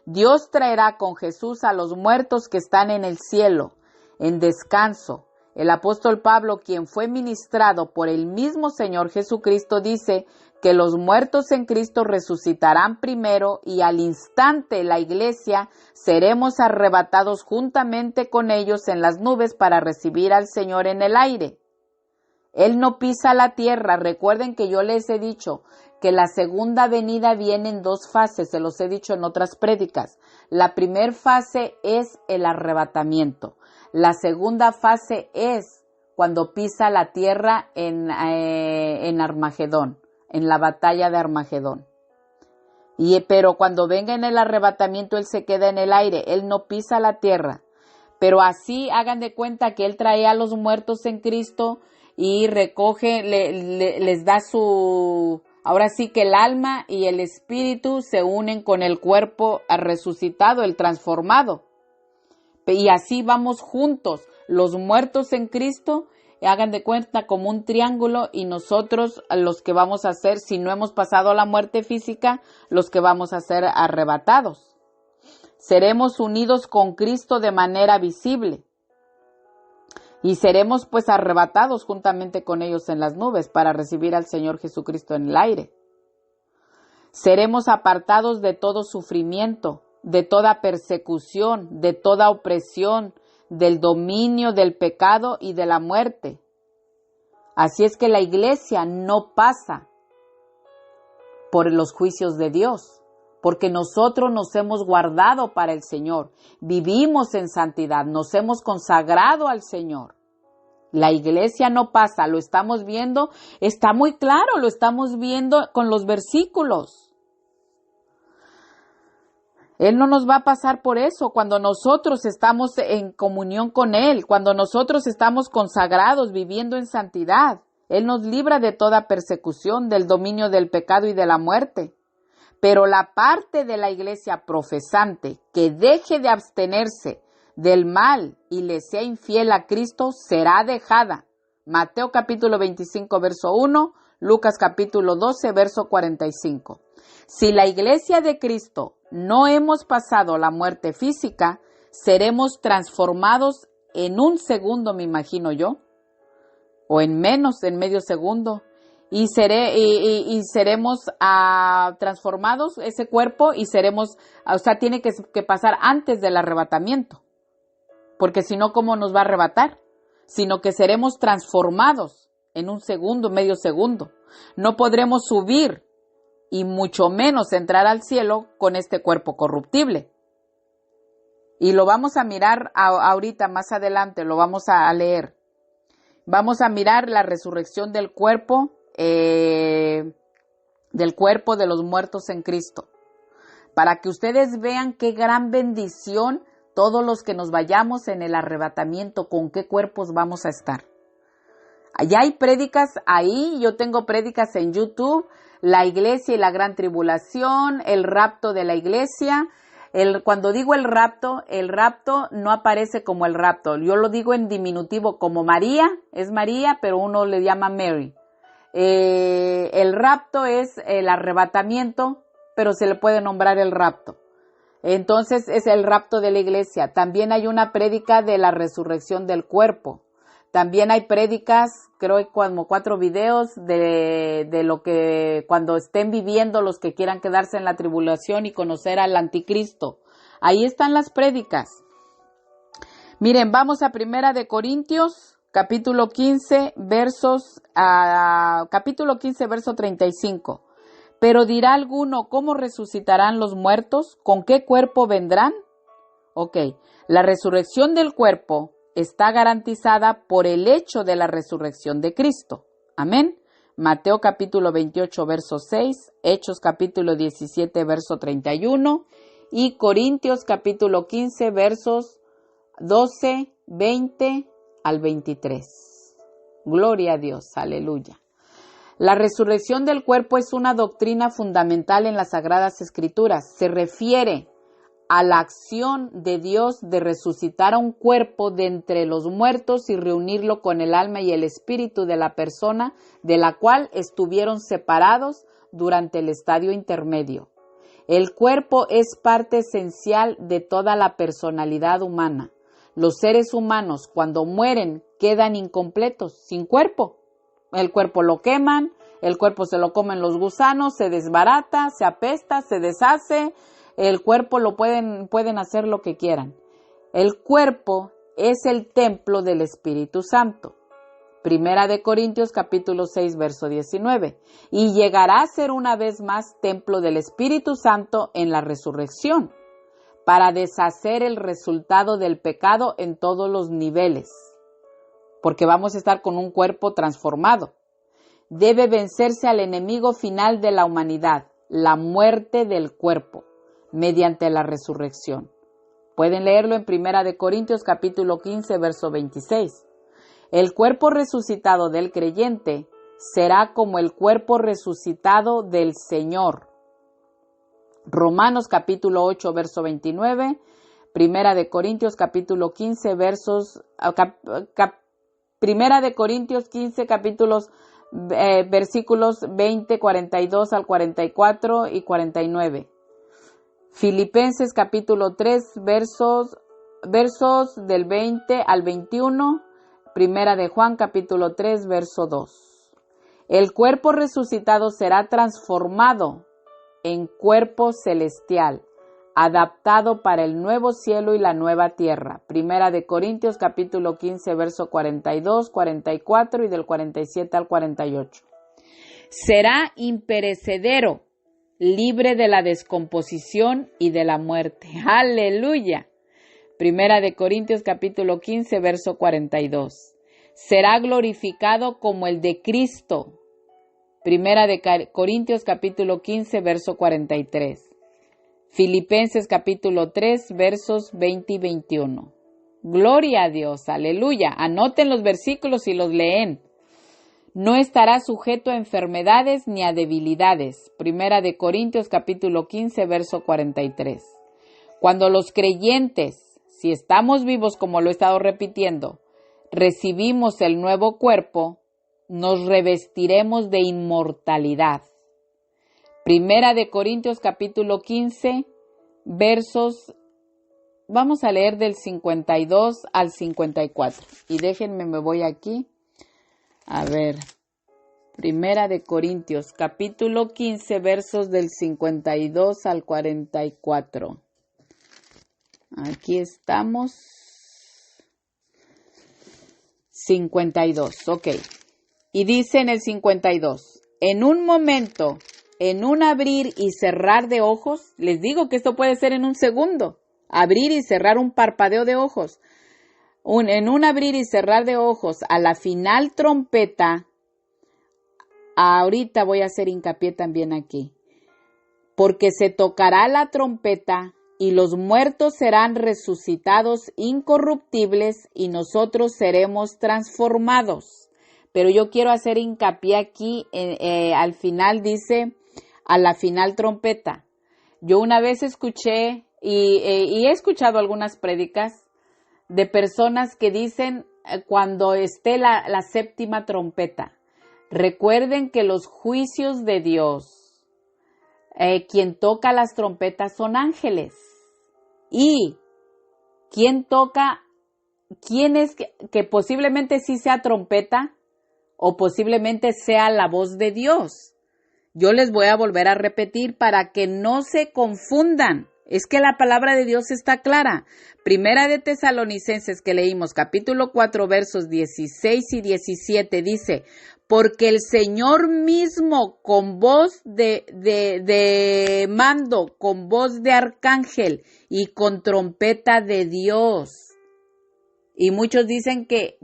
Dios traerá con Jesús a los muertos que están en el cielo, en descanso. El apóstol Pablo, quien fue ministrado por el mismo Señor Jesucristo, dice que los muertos en Cristo resucitarán primero y al instante la iglesia seremos arrebatados juntamente con ellos en las nubes para recibir al Señor en el aire. Él no pisa la tierra. Recuerden que yo les he dicho que la segunda venida viene en dos fases, se los he dicho en otras prédicas. La primera fase es el arrebatamiento. La segunda fase es cuando pisa la tierra en Armagedón, en la batalla de Armagedón. Pero cuando venga en el arrebatamiento, Él se queda en el aire, Él no pisa la tierra. Pero así hagan de cuenta que Él trae a los muertos en Cristo y recoge, les da su... Ahora sí que el alma y el espíritu se unen con el cuerpo resucitado, el transformado. Y así vamos juntos, los muertos en Cristo, hagan de cuenta como un triángulo, y nosotros los que vamos a ser, si no hemos pasado a la muerte física, los que vamos a ser arrebatados. Seremos unidos con Cristo de manera visible y seremos pues arrebatados juntamente con ellos en las nubes para recibir al Señor Jesucristo en el aire. Seremos apartados de todo sufrimiento, de toda persecución, de toda opresión, del dominio del pecado y de la muerte. Así es que la iglesia no pasa por los juicios de Dios, porque nosotros nos hemos guardado para el Señor, vivimos en santidad, nos hemos consagrado al Señor. La iglesia no pasa, lo estamos viendo, está muy claro, lo estamos viendo con los versículos. Él no nos va a pasar por eso cuando nosotros estamos en comunión con Él, cuando nosotros estamos consagrados, viviendo en santidad. Él nos libra de toda persecución, del dominio del pecado y de la muerte. Pero la parte de la iglesia profesante que deje de abstenerse del mal y le sea infiel a Cristo será dejada. Mateo capítulo 25, verso 1, Lucas capítulo 12, verso 45. Si la iglesia de Cristo no hemos pasado la muerte física, seremos transformados en un segundo, me imagino yo, o en menos, en medio segundo, y seremos transformados ese cuerpo y seremos, o sea, tiene que pasar antes del arrebatamiento, porque si no, ¿cómo nos va a arrebatar? Sino que seremos transformados en un segundo, medio segundo. No podremos subir y mucho menos entrar al cielo con este cuerpo corruptible. Y lo vamos a mirar ahorita, más adelante, lo vamos a leer. Vamos a mirar la resurrección del cuerpo de los muertos en Cristo, para que ustedes vean qué gran bendición todos los que nos vayamos en el arrebatamiento, con qué cuerpos vamos a estar. Ya hay prédicas ahí, yo tengo prédicas en YouTube, la iglesia y la gran tribulación, el rapto de la iglesia. Cuando digo el rapto no aparece como el rapto. Yo lo digo en diminutivo como María, es María, pero uno le llama Mary. El rapto es el arrebatamiento, pero se le puede nombrar el rapto. Entonces es el rapto de la iglesia. También hay una prédica de la resurrección del cuerpo. También hay prédicas, creo que como 4 videos de lo que cuando estén viviendo los que quieran quedarse en la tribulación y conocer al anticristo. Ahí están las prédicas. Miren, vamos a Primera de Corintios, capítulo 15, verso 35. Pero dirá alguno, ¿cómo resucitarán los muertos? ¿Con qué cuerpo vendrán? Ok, la resurrección del cuerpo está garantizada por el hecho de la resurrección de Cristo. Amén. Mateo capítulo 28, verso 6, Hechos capítulo 17, verso 31 y Corintios capítulo 15, versos 12, 20 al 23. Gloria a Dios, aleluya. La resurrección del cuerpo es una doctrina fundamental en las Sagradas Escrituras. Se refiere a la acción de Dios de resucitar a un cuerpo de entre los muertos y reunirlo con el alma y el espíritu de la persona de la cual estuvieron separados durante el estadio intermedio. El cuerpo es parte esencial de toda la personalidad humana. Los seres humanos, cuando mueren, quedan incompletos, sin cuerpo. El cuerpo lo queman, el cuerpo se lo comen los gusanos, se desbarata, se apesta, se deshace. El cuerpo lo pueden hacer lo que quieran. El cuerpo es el templo del Espíritu Santo. Primera de Corintios capítulo 6, verso 19. Y llegará a ser una vez más templo del Espíritu Santo en la resurrección, para deshacer el resultado del pecado en todos los niveles, porque vamos a estar con un cuerpo transformado. Debe vencerse al enemigo final de la humanidad, la muerte del cuerpo, mediante la resurrección. Pueden leerlo en Primera de Corintios capítulo 15, verso 26. El cuerpo resucitado del creyente será como el cuerpo resucitado del Señor. Romanos capítulo 8, verso 29. Primera de Corintios capítulo 15, Primera de Corintios 15, versículos 20, 42 al 44 y 49. Filipenses capítulo 3, versos del 20 al 21. Primera de Juan capítulo 3, verso 2. El cuerpo resucitado será transformado en cuerpo celestial, adaptado para el nuevo cielo y la nueva tierra. Primera de Corintios capítulo 15, verso 42, 44 y del 47 al 48. Será imperecedero, libre de la descomposición y de la muerte. ¡Aleluya! Primera de Corintios capítulo 15, verso 42. Será glorificado como el de Cristo. Primera de Corintios capítulo 15, verso 43. Filipenses capítulo 3, versos 20 y 21. Gloria a Dios, aleluya. Anoten los versículos y los leen. No estará sujeto a enfermedades ni a debilidades. Primera de Corintios capítulo 15, verso 43. Cuando los creyentes, si estamos vivos como lo he estado repitiendo, recibimos el nuevo cuerpo, nos revestiremos de inmortalidad. Primera de Corintios capítulo 15, versos, vamos a leer del 52 al 54. Y déjenme, me voy aquí. A ver, Primera de Corintios, capítulo 15, versos del 52 al 44. Aquí estamos. 52, ok. Y dice en el 52, en un momento, en un abrir y cerrar de ojos, les digo que esto puede ser en un segundo, abrir y cerrar un parpadeo de ojos. En un abrir y cerrar de ojos, a la final trompeta, ahorita voy a hacer hincapié también aquí, porque se tocará la trompeta y los muertos serán resucitados incorruptibles y nosotros seremos transformados. pero yo quiero hacer hincapié aquí, al final dice, a la final trompeta. Yo una vez escuché, y he escuchado algunas prédicas de personas que dicen cuando esté la séptima trompeta. Recuerden que los juicios de Dios, quien toca las trompetas son ángeles. Y quien es que posiblemente sí sea trompeta o posiblemente sea la voz de Dios. Yo les voy a volver a repetir para que no se confundan. Es que la palabra de Dios está clara. Primera de Tesalonicenses que leímos, capítulo 4, versos 16 y 17, dice, porque el Señor mismo con voz de mando, con voz de arcángel y con trompeta de Dios. Y muchos dicen que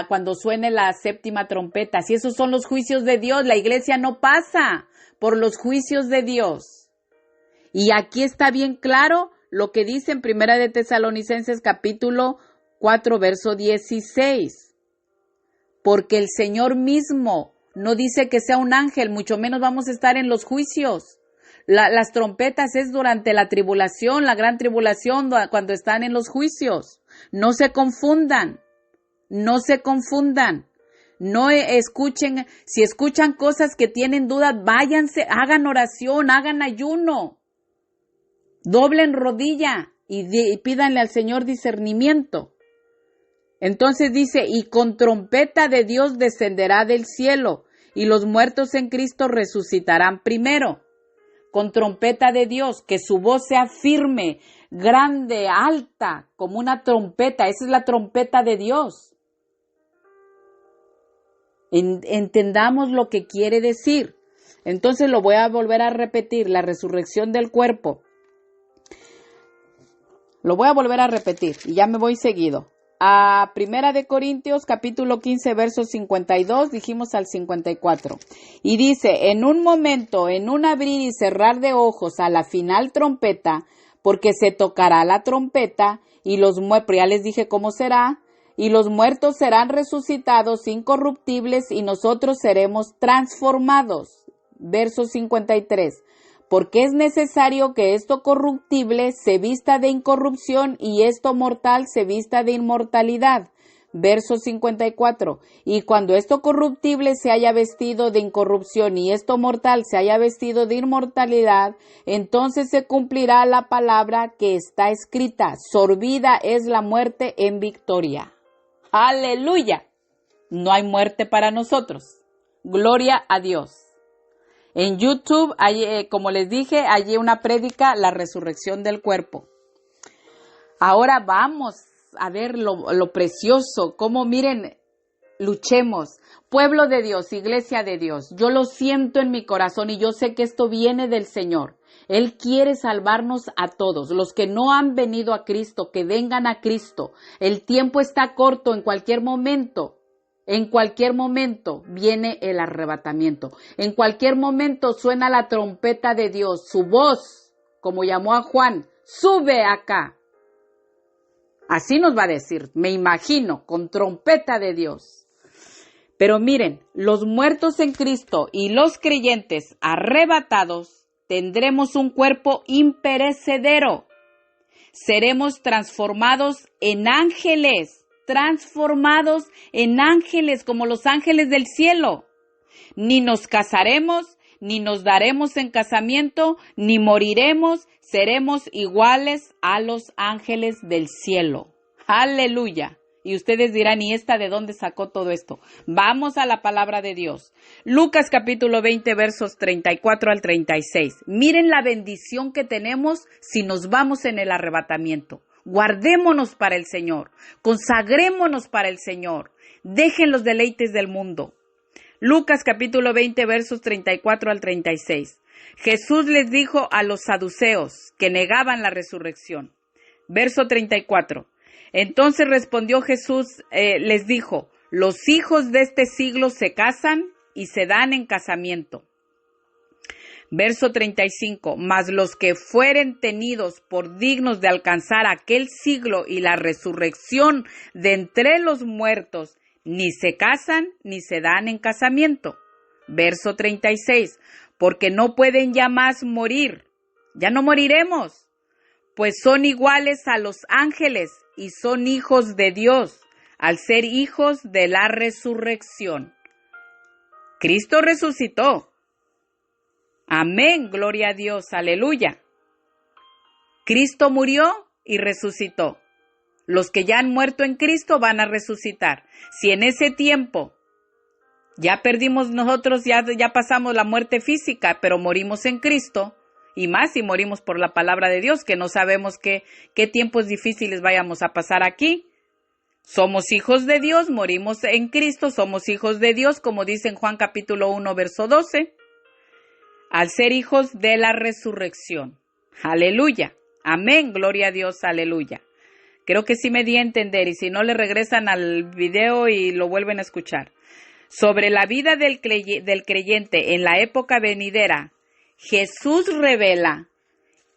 cuando suene la séptima trompeta, si esos son los juicios de Dios, la iglesia no pasa por los juicios de Dios. Y aquí está bien claro lo que dice en Primera de Tesalonicenses capítulo 4, verso 16. Porque el Señor mismo no dice que sea un ángel, mucho menos vamos a estar en los juicios. Las trompetas es durante la tribulación, la gran tribulación, cuando están en los juicios. No se confundan, no se confundan. No escuchen, si escuchan cosas que tienen dudas, váyanse, hagan oración, hagan ayuno. Doblen rodilla y pídanle al Señor discernimiento. Entonces dice, y con trompeta de Dios descenderá del cielo, y los muertos en Cristo resucitarán primero. Con trompeta de Dios, que su voz sea firme, grande, alta, como una trompeta. Esa es la trompeta de Dios. Entendamos lo que quiere decir. Entonces lo voy a volver a repetir, la resurrección del cuerpo. Lo voy a volver a repetir y ya me voy seguido. A Primera de Corintios, capítulo 15, versos 52, dijimos al 54. Y dice, en un momento, en un abrir y cerrar de ojos, a la final trompeta, porque se tocará la trompeta, y los muertos, ya les dije cómo será, y los muertos serán resucitados incorruptibles, y nosotros seremos transformados. Verso 53. Porque es necesario que esto corruptible se vista de incorrupción y esto mortal se vista de inmortalidad. Verso 54. Y cuando esto corruptible se haya vestido de incorrupción y esto mortal se haya vestido de inmortalidad, entonces se cumplirá la palabra que está escrita. Sorbida es la muerte en victoria. ¡Aleluya! No hay muerte para nosotros. Gloria a Dios. En YouTube, como les dije, hay una prédica, la resurrección del cuerpo. Ahora vamos a ver lo precioso, cómo miren, luchemos. Pueblo de Dios, iglesia de Dios, yo lo siento en mi corazón y yo sé que esto viene del Señor. Él quiere salvarnos a todos. Los que no han venido a Cristo, que vengan a Cristo. El tiempo está corto, en cualquier momento. En cualquier momento viene el arrebatamiento. En cualquier momento suena la trompeta de Dios. Su voz, como llamó a Juan, sube acá. Así nos va a decir, me imagino, con trompeta de Dios. Pero miren, los muertos en Cristo y los creyentes arrebatados tendremos un cuerpo imperecedero. Seremos transformados en ángeles. Transformados en ángeles como los ángeles del cielo. Ni nos casaremos, ni nos daremos en casamiento, ni moriremos, seremos iguales a los ángeles del cielo. Aleluya. Y ustedes dirán, ¿y esta de dónde sacó todo esto? Vamos a la palabra de Dios. Lucas capítulo 20 versos 34 al 36. Miren la bendición que tenemos si nos vamos en el arrebatamiento. Guardémonos para el Señor, consagrémonos para el Señor, dejen los deleites del mundo. Lucas capítulo 20 versos 34 al 36. Jesús les dijo a los saduceos que negaban la resurrección. Verso 34. Entonces respondió Jesús, les dijo, los hijos de este siglo se casan y se dan en casamiento. Verso 35, mas los que fueren tenidos por dignos de alcanzar aquel siglo y la resurrección de entre los muertos, ni se casan, ni se dan en casamiento. Verso 36, porque no pueden ya más morir, ya no moriremos, pues son iguales a los ángeles y son hijos de Dios, al ser hijos de la resurrección. Cristo resucitó. Amén, gloria a Dios, aleluya. Cristo murió y resucitó. Los que ya han muerto en Cristo van a resucitar. Si en ese tiempo ya perdimos nosotros, ya pasamos la muerte física, pero morimos en Cristo, y más si morimos por la palabra de Dios, que no sabemos qué tiempos difíciles vayamos a pasar aquí. Somos hijos de Dios, morimos en Cristo, somos hijos de Dios, como dice en Juan capítulo 1, verso 12, al ser hijos de la resurrección. Aleluya. Amén, gloria a Dios, aleluya. Creo que sí me di a entender, y si no, le regresan al video y lo vuelven a escuchar. Sobre la vida del creyente en la época venidera, Jesús revela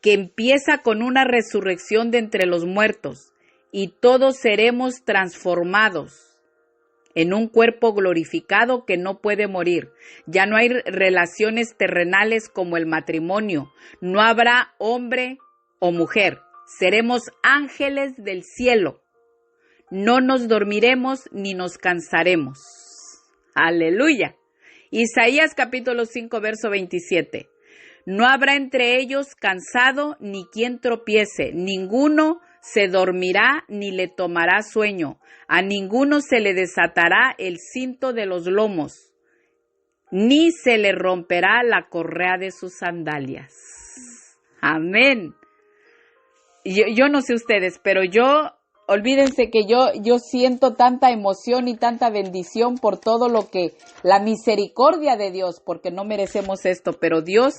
que empieza con una resurrección de entre los muertos y todos seremos transformados en un cuerpo glorificado que no puede morir. Ya no hay relaciones terrenales como el matrimonio, no habrá hombre o mujer, seremos ángeles del cielo, no nos dormiremos ni nos cansaremos. Aleluya. Isaías capítulo 5, verso 27. No habrá entre ellos cansado ni quien tropiece, ninguno se dormirá ni le tomará sueño, a ninguno se le desatará el cinto de los lomos, ni se le romperá la correa de sus sandalias. Amén. Yo no sé ustedes, pero olvídense que yo siento tanta emoción y tanta bendición por todo lo que, la misericordia de Dios, porque no merecemos esto, pero Dios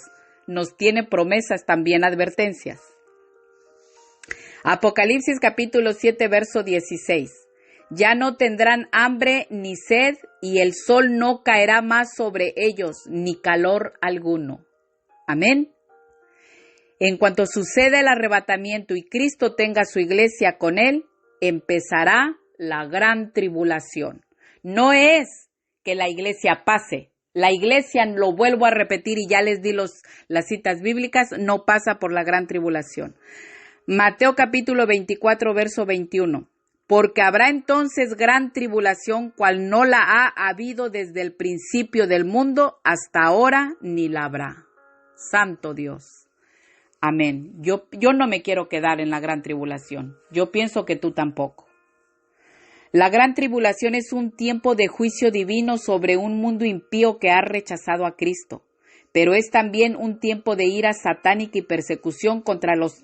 nos tiene promesas también, advertencias. Apocalipsis capítulo 7, verso 16. Ya no tendrán hambre ni sed, y el sol no caerá más sobre ellos, ni calor alguno. Amén. En cuanto suceda el arrebatamiento y Cristo tenga su iglesia con él, empezará la gran tribulación. No es que la iglesia pase. La iglesia, lo vuelvo a repetir y ya les di las citas bíblicas, no pasa por la gran tribulación. Mateo capítulo 24, verso 21. Porque habrá entonces gran tribulación, cual no la ha habido desde el principio del mundo hasta ahora, ni la habrá. Santo Dios. Amén. Yo no me quiero quedar en la gran tribulación. Yo pienso que tú tampoco. La gran tribulación es un tiempo de juicio divino sobre un mundo impío que ha rechazado a Cristo, pero es también un tiempo de ira satánica y persecución contra los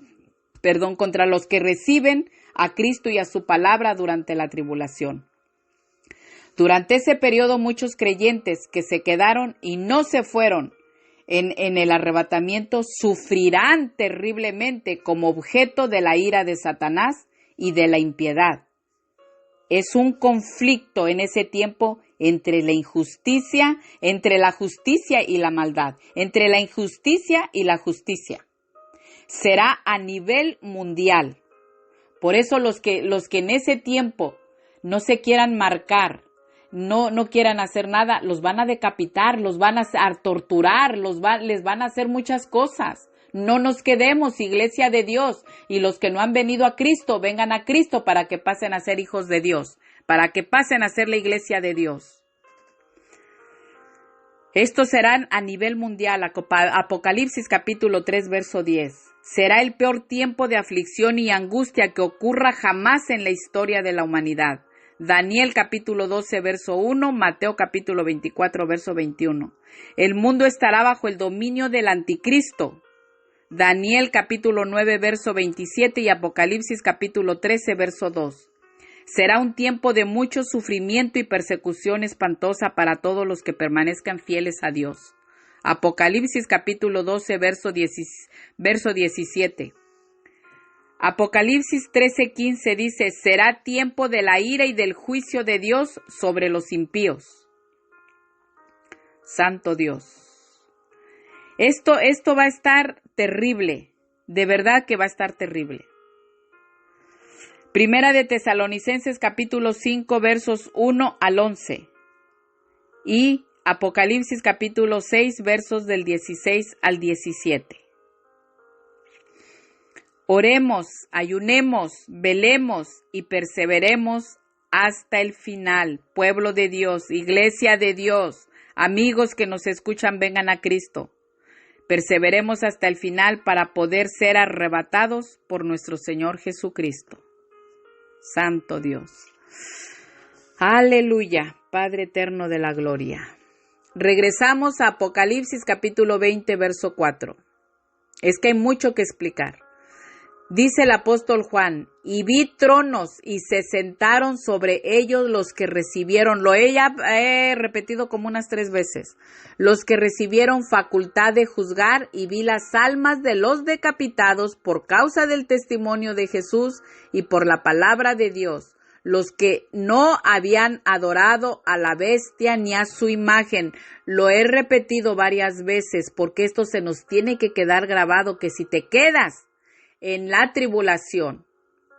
que reciben a Cristo y a su palabra durante la tribulación. Durante ese periodo, muchos creyentes que se quedaron y no se fueron en el arrebatamiento sufrirán terriblemente como objeto de la ira de Satanás y de la impiedad. Es un conflicto en ese tiempo entre la justicia y la maldad, entre la injusticia y la justicia. Será a nivel mundial. Por eso los que en ese tiempo no se quieran marcar, no quieran hacer nada, los van a decapitar, los van a torturar, les van a hacer muchas cosas. No nos quedemos, iglesia de Dios, y los que no han venido a Cristo, vengan a Cristo para que pasen a ser hijos de Dios, para que pasen a ser la iglesia de Dios. Estos serán a nivel mundial. Apocalipsis capítulo 3, verso 10. Será el peor tiempo de aflicción y angustia que ocurra jamás en la historia de la humanidad. Daniel capítulo 12, verso 1, Mateo capítulo 24, verso 21. El mundo estará bajo el dominio del anticristo. Daniel capítulo 9, verso 27 y Apocalipsis capítulo 13, verso 2. Será un tiempo de mucho sufrimiento y persecución espantosa para todos los que permanezcan fieles a Dios. Apocalipsis capítulo 12, verso 17. Apocalipsis 13:15 dice, será tiempo de la ira y del juicio de Dios sobre los impíos. Santo Dios. Esto va a estar terrible, de verdad que va a estar terrible. Primera de Tesalonicenses capítulo 5 versos 1 al 11 y Apocalipsis capítulo 6 versos del 16 al 17. Oremos, ayunemos, velemos y perseveremos hasta el final. Pueblo de Dios, iglesia de Dios, amigos que nos escuchan, vengan a Cristo. Perseveremos hasta el final para poder ser arrebatados por nuestro Señor Jesucristo. Santo Dios. Aleluya, Padre eterno de la gloria. Regresamos a Apocalipsis capítulo 20, verso 4. Es que hay mucho que explicar. Dice el apóstol Juan, y vi tronos y se sentaron sobre ellos los que recibieron, lo he repetido como unas 3 veces, los que recibieron facultad de juzgar, y vi las almas de los decapitados por causa del testimonio de Jesús y por la palabra de Dios, los que no habían adorado a la bestia ni a su imagen. Lo he repetido varias veces porque esto se nos tiene que quedar grabado, que si te quedas en la tribulación,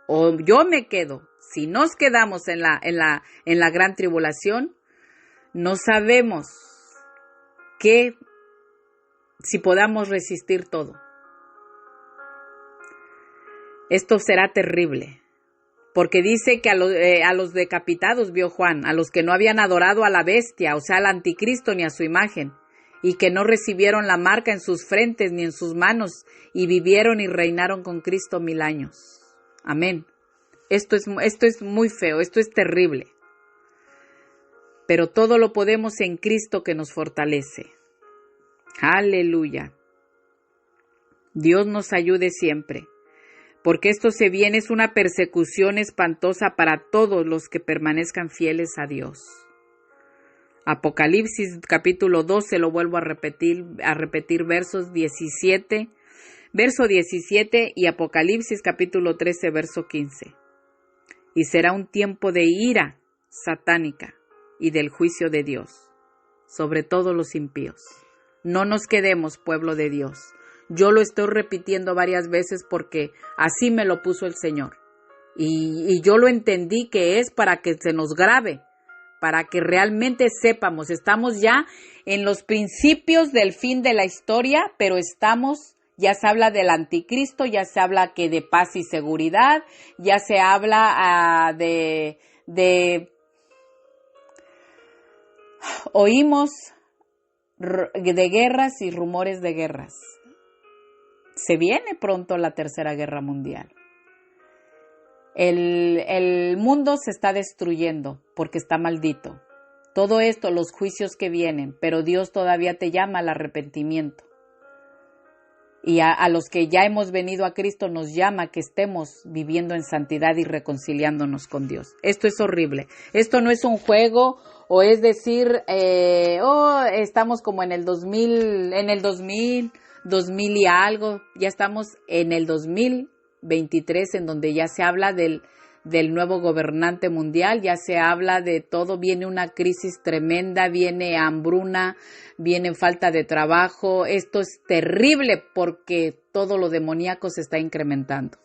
o yo me quedo, si nos quedamos en la gran tribulación, no sabemos si podamos resistir todo. Esto será terrible, porque dice que a los decapitados vio Juan, a los que no habían adorado a la bestia, o sea, al anticristo ni a su imagen, y que no recibieron la marca en sus frentes ni en sus manos, y vivieron y reinaron con Cristo 1000 años. Amén. Esto es muy feo, esto es terrible. Pero todo lo podemos en Cristo que nos fortalece. Aleluya. Dios nos ayude siempre, porque esto se viene, es una persecución espantosa para todos los que permanezcan fieles a Dios. Apocalipsis capítulo 12, lo vuelvo a repetir verso 17 y Apocalipsis capítulo 13, verso 15. Y será un tiempo de ira satánica y del juicio de Dios sobre todos los impíos. No nos quedemos, pueblo de Dios. Yo lo estoy repitiendo varias veces porque así me lo puso el Señor. Y yo lo entendí que es para que se nos grabe, para que realmente sepamos, estamos ya en los principios del fin de la historia, pero ya se habla del anticristo, ya se habla que de paz y seguridad, ya se habla oímos de guerras y rumores de guerras. Se viene pronto la Tercera Guerra Mundial. El mundo se está destruyendo porque está maldito. Todo esto, los juicios que vienen, pero Dios todavía te llama al arrepentimiento. Y a los que ya hemos venido a Cristo nos llama que estemos viviendo en santidad y reconciliándonos con Dios. Esto es horrible. Esto no es un juego o es decir, estamos como en el 2000 y algo. Ya estamos en el 2023, en donde ya se habla del nuevo gobernante mundial, ya se habla de todo, viene una crisis tremenda, viene hambruna, viene falta de trabajo. Esto es terrible porque todo lo demoníaco se está incrementando.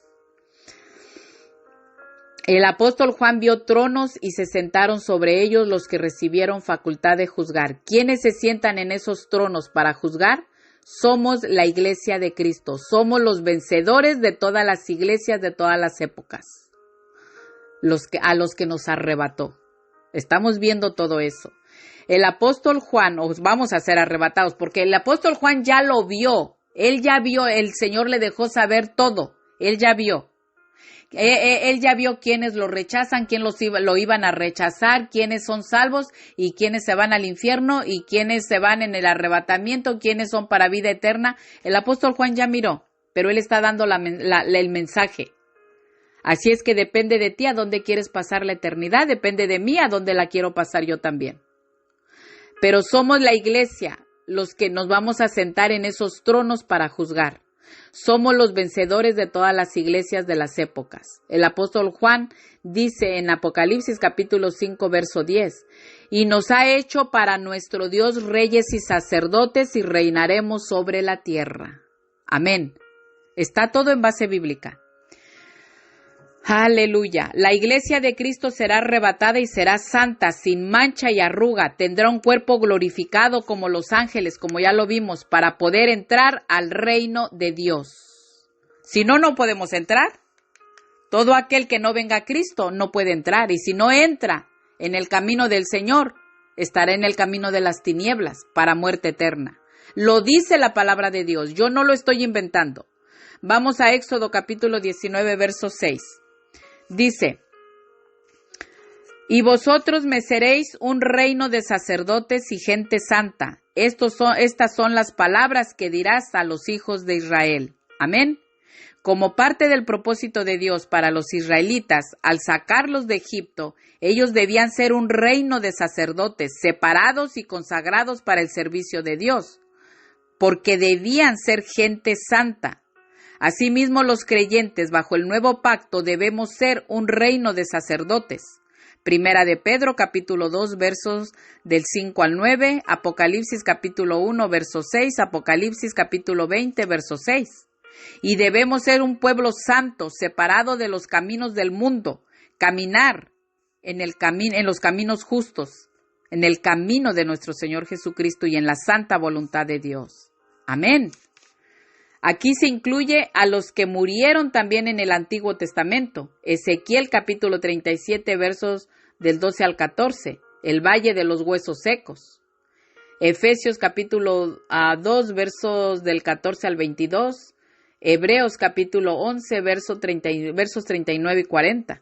El apóstol Juan vio tronos y se sentaron sobre ellos los que recibieron facultad de juzgar. ¿Quiénes se sientan en esos tronos para juzgar? Somos la iglesia de Cristo, somos los vencedores de todas las iglesias de todas las épocas, a los que nos arrebató. Estamos viendo todo eso. El apóstol Juan, os vamos a ser arrebatados, porque el apóstol Juan ya lo vio, él ya vio, el Señor le dejó saber todo, él ya vio. Él ya vio quiénes lo rechazan, quiénes lo iban a rechazar, quiénes son salvos y quiénes se van al infierno y quiénes se van en el arrebatamiento, quiénes son para vida eterna. El apóstol Juan ya miró, pero él está dando el mensaje. Así es que depende de ti a dónde quieres pasar la eternidad, depende de mí a dónde la quiero pasar yo también. Pero somos la iglesia los que nos vamos a sentar en esos tronos para juzgar. Somos los vencedores de todas las iglesias de las épocas. El apóstol Juan dice en Apocalipsis capítulo 5, verso 10, y nos ha hecho para nuestro Dios reyes y sacerdotes y reinaremos sobre la tierra. Amén. Está todo en base bíblica. Aleluya. La iglesia de Cristo será arrebatada y será santa, sin mancha y arruga. Tendrá un cuerpo glorificado como los ángeles, como ya lo vimos, para poder entrar al reino de Dios. Si no, no podemos entrar. Todo aquel que no venga a Cristo no puede entrar. Y si no entra en el camino del Señor, estará en el camino de las tinieblas para muerte eterna. Lo dice la palabra de Dios. Yo no lo estoy inventando. Vamos a Éxodo capítulo 19, verso 6. Dice, y vosotros me seréis un reino de sacerdotes y gente santa. Estas son las palabras que dirás a los hijos de Israel. Amén. Como parte del propósito de Dios para los israelitas, al sacarlos de Egipto, ellos debían ser un reino de sacerdotes, separados y consagrados para el servicio de Dios, porque debían ser gente santa. Asimismo, los creyentes bajo el nuevo pacto debemos ser un reino de sacerdotes. Primera de Pedro, capítulo 2, versos del 5 al 9, Apocalipsis, capítulo 1, verso 6, Apocalipsis, capítulo 20, verso 6. Y debemos ser un pueblo santo, separado de los caminos del mundo, caminar en los caminos justos, en el camino de nuestro Señor Jesucristo y en la santa voluntad de Dios. Amén. Aquí se incluye a los que murieron también en el Antiguo Testamento. Ezequiel capítulo 37 versos del 12 al 14, el valle de los huesos secos. Efesios capítulo 2 versos del 14 al 22. Hebreos capítulo 11 versos 39 y 40.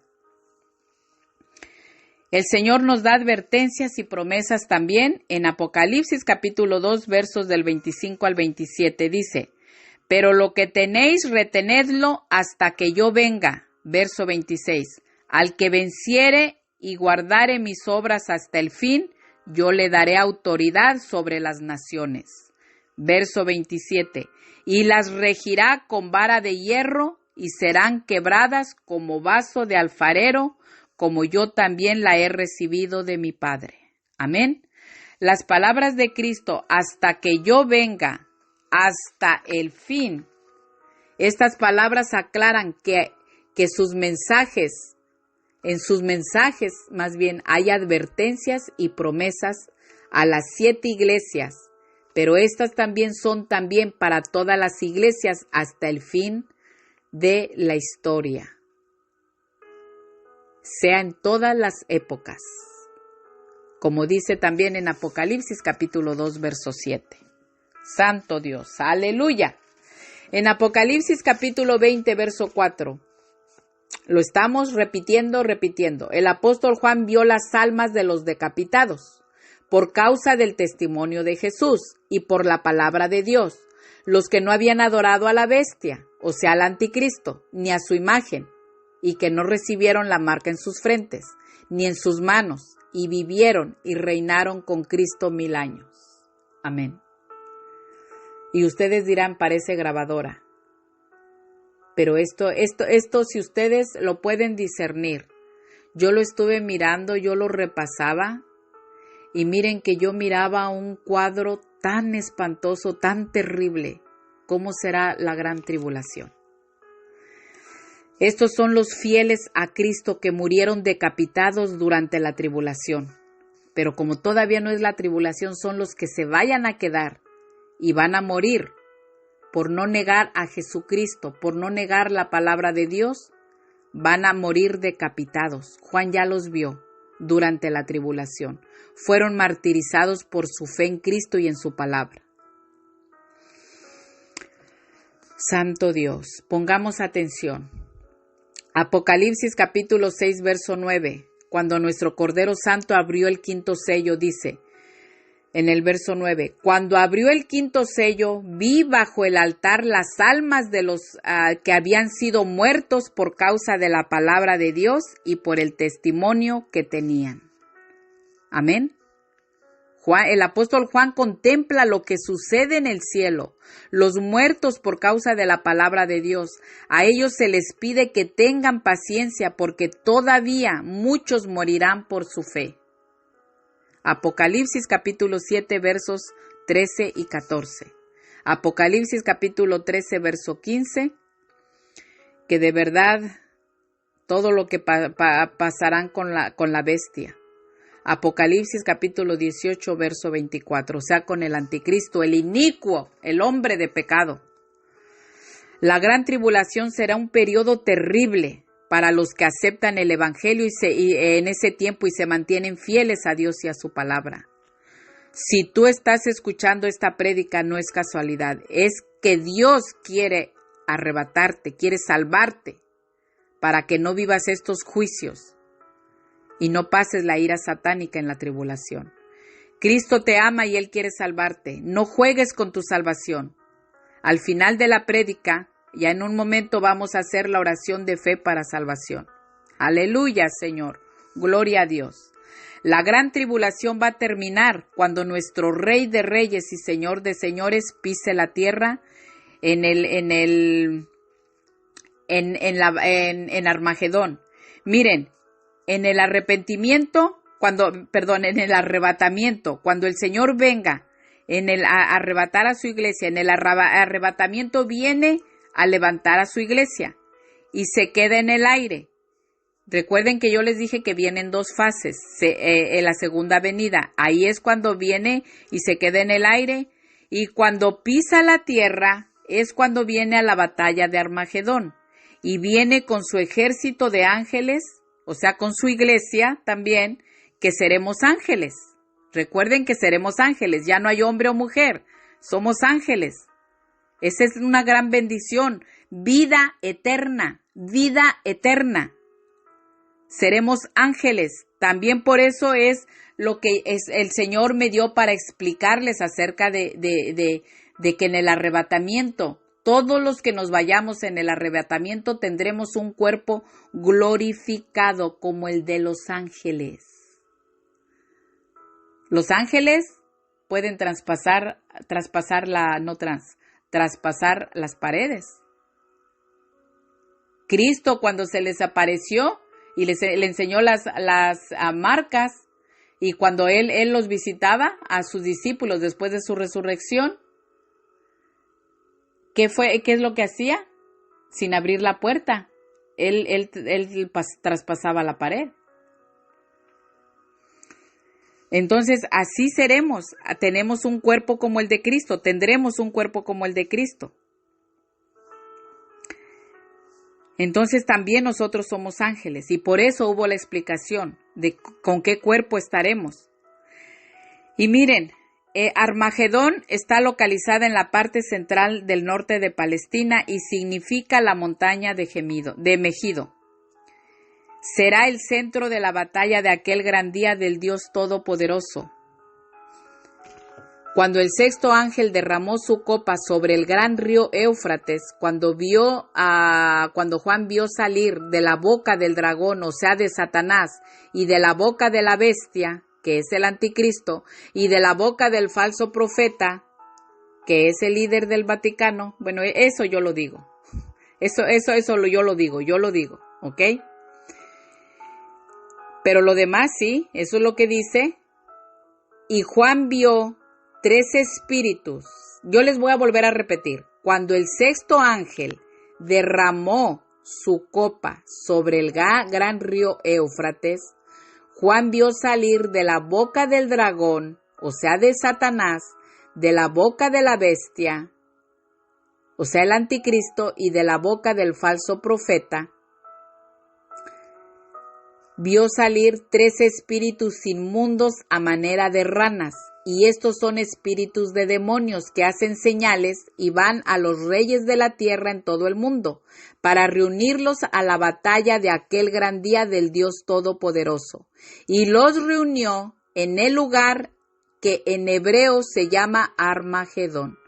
El Señor nos da advertencias y promesas también en Apocalipsis capítulo 2 versos del 25 al 27. Dice, pero lo que tenéis, retenedlo hasta que yo venga. Verso 26. Al que venciere y guardare mis obras hasta el fin, yo le daré autoridad sobre las naciones. Verso 27. Y las regirá con vara de hierro y serán quebradas como vaso de alfarero, como yo también la he recibido de mi Padre. Amén. Las palabras de Cristo, hasta que yo venga, hasta el fin. Estas palabras aclaran que sus mensajes, en sus mensajes más bien hay advertencias y promesas a las 7 iglesias, pero estas también son también para todas las iglesias hasta el fin de la historia, sea en todas las épocas, como dice también en Apocalipsis capítulo 2 verso 7. Santo Dios, aleluya. En Apocalipsis capítulo 20, verso 4, lo estamos repitiendo. El apóstol Juan vio las almas de los decapitados por causa del testimonio de Jesús y por la palabra de Dios, los que no habían adorado a la bestia, o sea, al anticristo, ni a su imagen, y que no recibieron la marca en sus frentes, ni en sus manos, y vivieron y reinaron con Cristo 1000 años. Amén. Y ustedes dirán, parece grabadora. Pero esto, si ustedes lo pueden discernir, yo lo estuve mirando, yo lo repasaba, y miren que yo miraba un cuadro tan espantoso, tan terrible, ¿cómo será la gran tribulación? Estos son los fieles a Cristo que murieron decapitados durante la tribulación. Pero como todavía no es la tribulación, son los que se vayan a quedar y van a morir por no negar a Jesucristo, por no negar la palabra de Dios, van a morir decapitados. Juan ya los vio durante la tribulación. Fueron martirizados por su fe en Cristo y en su palabra. Santo Dios, pongamos atención. Apocalipsis capítulo 6, verso 9. Cuando nuestro Cordero Santo abrió el 5º sello, dice, en el verso 9, cuando abrió el 5º sello, vi bajo el altar las almas de los que habían sido muertos por causa de la palabra de Dios y por el testimonio que tenían. Amén. El apóstol Juan contempla lo que sucede en el cielo, los muertos por causa de la palabra de Dios. A ellos se les pide que tengan paciencia porque todavía muchos morirán por su fe. Apocalipsis capítulo 7 versos 13 y 14. Apocalipsis capítulo 13 verso 15, que de verdad todo lo que pasarán con la bestia. Apocalipsis capítulo 18, verso 24, o sea, con el anticristo, el inicuo, el hombre de pecado. La gran tribulación será un periodo terrible para los que aceptan el evangelio y en ese tiempo y se mantienen fieles a Dios y a su palabra. Si tú estás escuchando esta prédica, no es casualidad, es que Dios quiere arrebatarte, quiere salvarte para que no vivas estos juicios y no pases la ira satánica en la tribulación. Cristo te ama y Él quiere salvarte. No juegues con tu salvación. Al final de la prédica, ya en un momento vamos a hacer la oración de fe para salvación. Aleluya, Señor. Gloria a Dios. La gran tribulación va a terminar cuando nuestro Rey de Reyes y Señor de Señores pise la tierra en Armagedón. Miren, en el arrebatamiento, cuando el Señor venga a arrebatar a su iglesia, en el arrebatamiento viene a levantar a su iglesia y se queda en el aire. Recuerden que yo les dije que vienen dos fases, en la segunda venida. Ahí es cuando viene y se queda en el aire, y cuando pisa la tierra es cuando viene a la batalla de Armagedón y viene con su ejército de ángeles, o sea, con su iglesia también, que seremos ángeles. Recuerden que seremos ángeles, ya no hay hombre o mujer, somos ángeles. Esa es una gran bendición, vida eterna, vida eterna. Seremos ángeles. También por eso es lo que el Señor me dio para explicarles acerca de que en el arrebatamiento, todos los que nos vayamos en el arrebatamiento tendremos un cuerpo glorificado como el de los ángeles. Los ángeles pueden traspasar las paredes. Cristo, cuando se les apareció y le enseñó las marcas, y cuando él los visitaba a sus discípulos después de su resurrección, ¿qué es lo que hacía? Sin abrir la puerta, él traspasaba la pared. Entonces, así seremos. Tenemos un cuerpo como el de Cristo. Tendremos un cuerpo como el de Cristo. Entonces, también nosotros somos ángeles. Y por eso hubo la explicación de con qué cuerpo estaremos. Y miren, Armagedón está localizada en la parte central del norte de Palestina y significa la montaña de Megido. Será el centro de la batalla de aquel gran día del Dios Todopoderoso. Cuando el sexto ángel derramó su copa sobre el gran río Éufrates, cuando Juan vio salir de la boca del dragón, o sea, de Satanás, y de la boca de la bestia, que es el anticristo, y de la boca del falso profeta, que es el líder del Vaticano, bueno, eso yo lo digo. Eso yo lo digo, ¿ok? Pero lo demás sí, eso es lo que dice. Y Juan vio 3 espíritus. Yo les voy a volver a repetir. Cuando el sexto ángel derramó su copa sobre el gran río Éufrates, Juan vio salir de la boca del dragón, o sea, de Satanás, de la boca de la bestia, o sea, el anticristo, y de la boca del falso profeta, vio salir 3 espíritus inmundos a manera de ranas, y estos son espíritus de demonios que hacen señales y van a los reyes de la tierra en todo el mundo, para reunirlos a la batalla de aquel gran día del Dios Todopoderoso. Y los reunió en el lugar que en hebreo se llama Armagedón.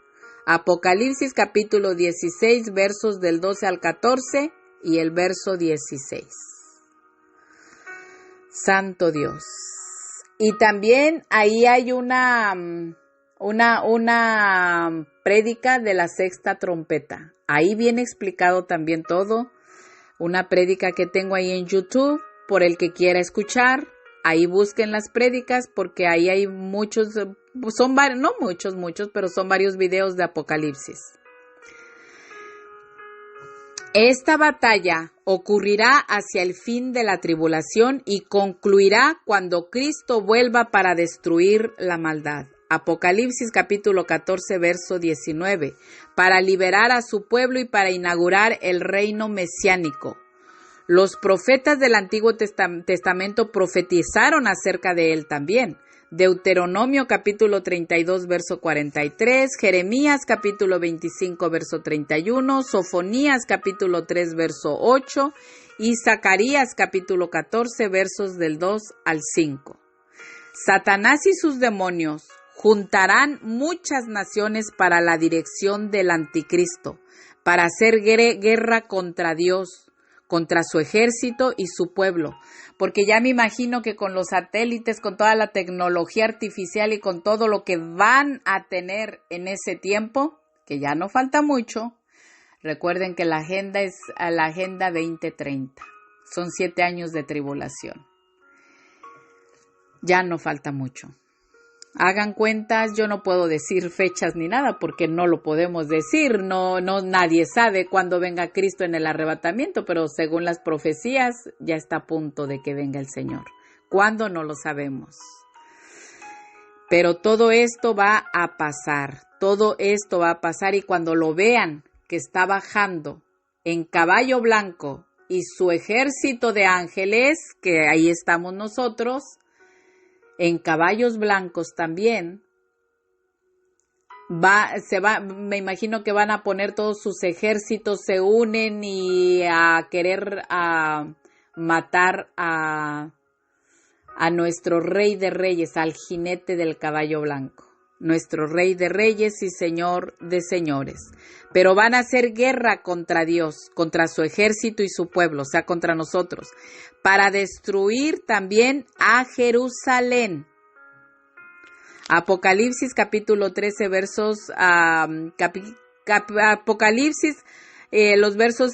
Apocalipsis capítulo 16, versos del 12 al 14 y el verso 16. Santo Dios. Y también ahí hay una prédica de la sexta trompeta. Ahí viene explicado también todo. Una prédica que tengo ahí en YouTube, por el que quiera escuchar. Ahí busquen las prédicas porque ahí hay muchos, son varios, no muchos, pero son varios videos de Apocalipsis. Esta batalla ocurrirá hacia el fin de la tribulación y concluirá cuando Cristo vuelva para destruir la maldad. Apocalipsis capítulo 14, verso 19, para liberar a su pueblo y para inaugurar el reino mesiánico. Los profetas del Antiguo Testamento profetizaron acerca de él también. Deuteronomio capítulo 32, verso 43, Jeremías capítulo 25, verso 31, Sofonías capítulo 3, verso 8 y Zacarías capítulo 14, versos del 2 al 5. Satanás y sus demonios juntarán muchas naciones para la dirección del anticristo, para hacer guerra contra Dios, contra su ejército y su pueblo, porque ya me imagino que con los satélites, con toda la tecnología artificial y con todo lo que van a tener en ese tiempo, que ya no falta mucho, recuerden que la agenda es la Agenda 2030, son 7 años de tribulación, ya no falta mucho. Hagan cuentas, yo no puedo decir fechas ni nada porque no lo podemos decir, no nadie sabe cuándo venga Cristo en el arrebatamiento, pero según las profecías ya está a punto de que venga el Señor. ¿Cuándo? No lo sabemos. Pero todo esto va a pasar, y cuando lo vean que está bajando en caballo blanco y su ejército de ángeles, que ahí estamos nosotros, en caballos blancos también, me imagino que van a poner todos sus ejércitos, se unen y a querer matar a nuestro Rey de Reyes, al jinete del caballo blanco, nuestro Rey de Reyes y Señor de Señores. Pero van a hacer guerra contra Dios, contra su ejército y su pueblo, o sea, contra nosotros, para destruir también a Jerusalén. Apocalipsis capítulo 13 versos, Apocalipsis, los versos,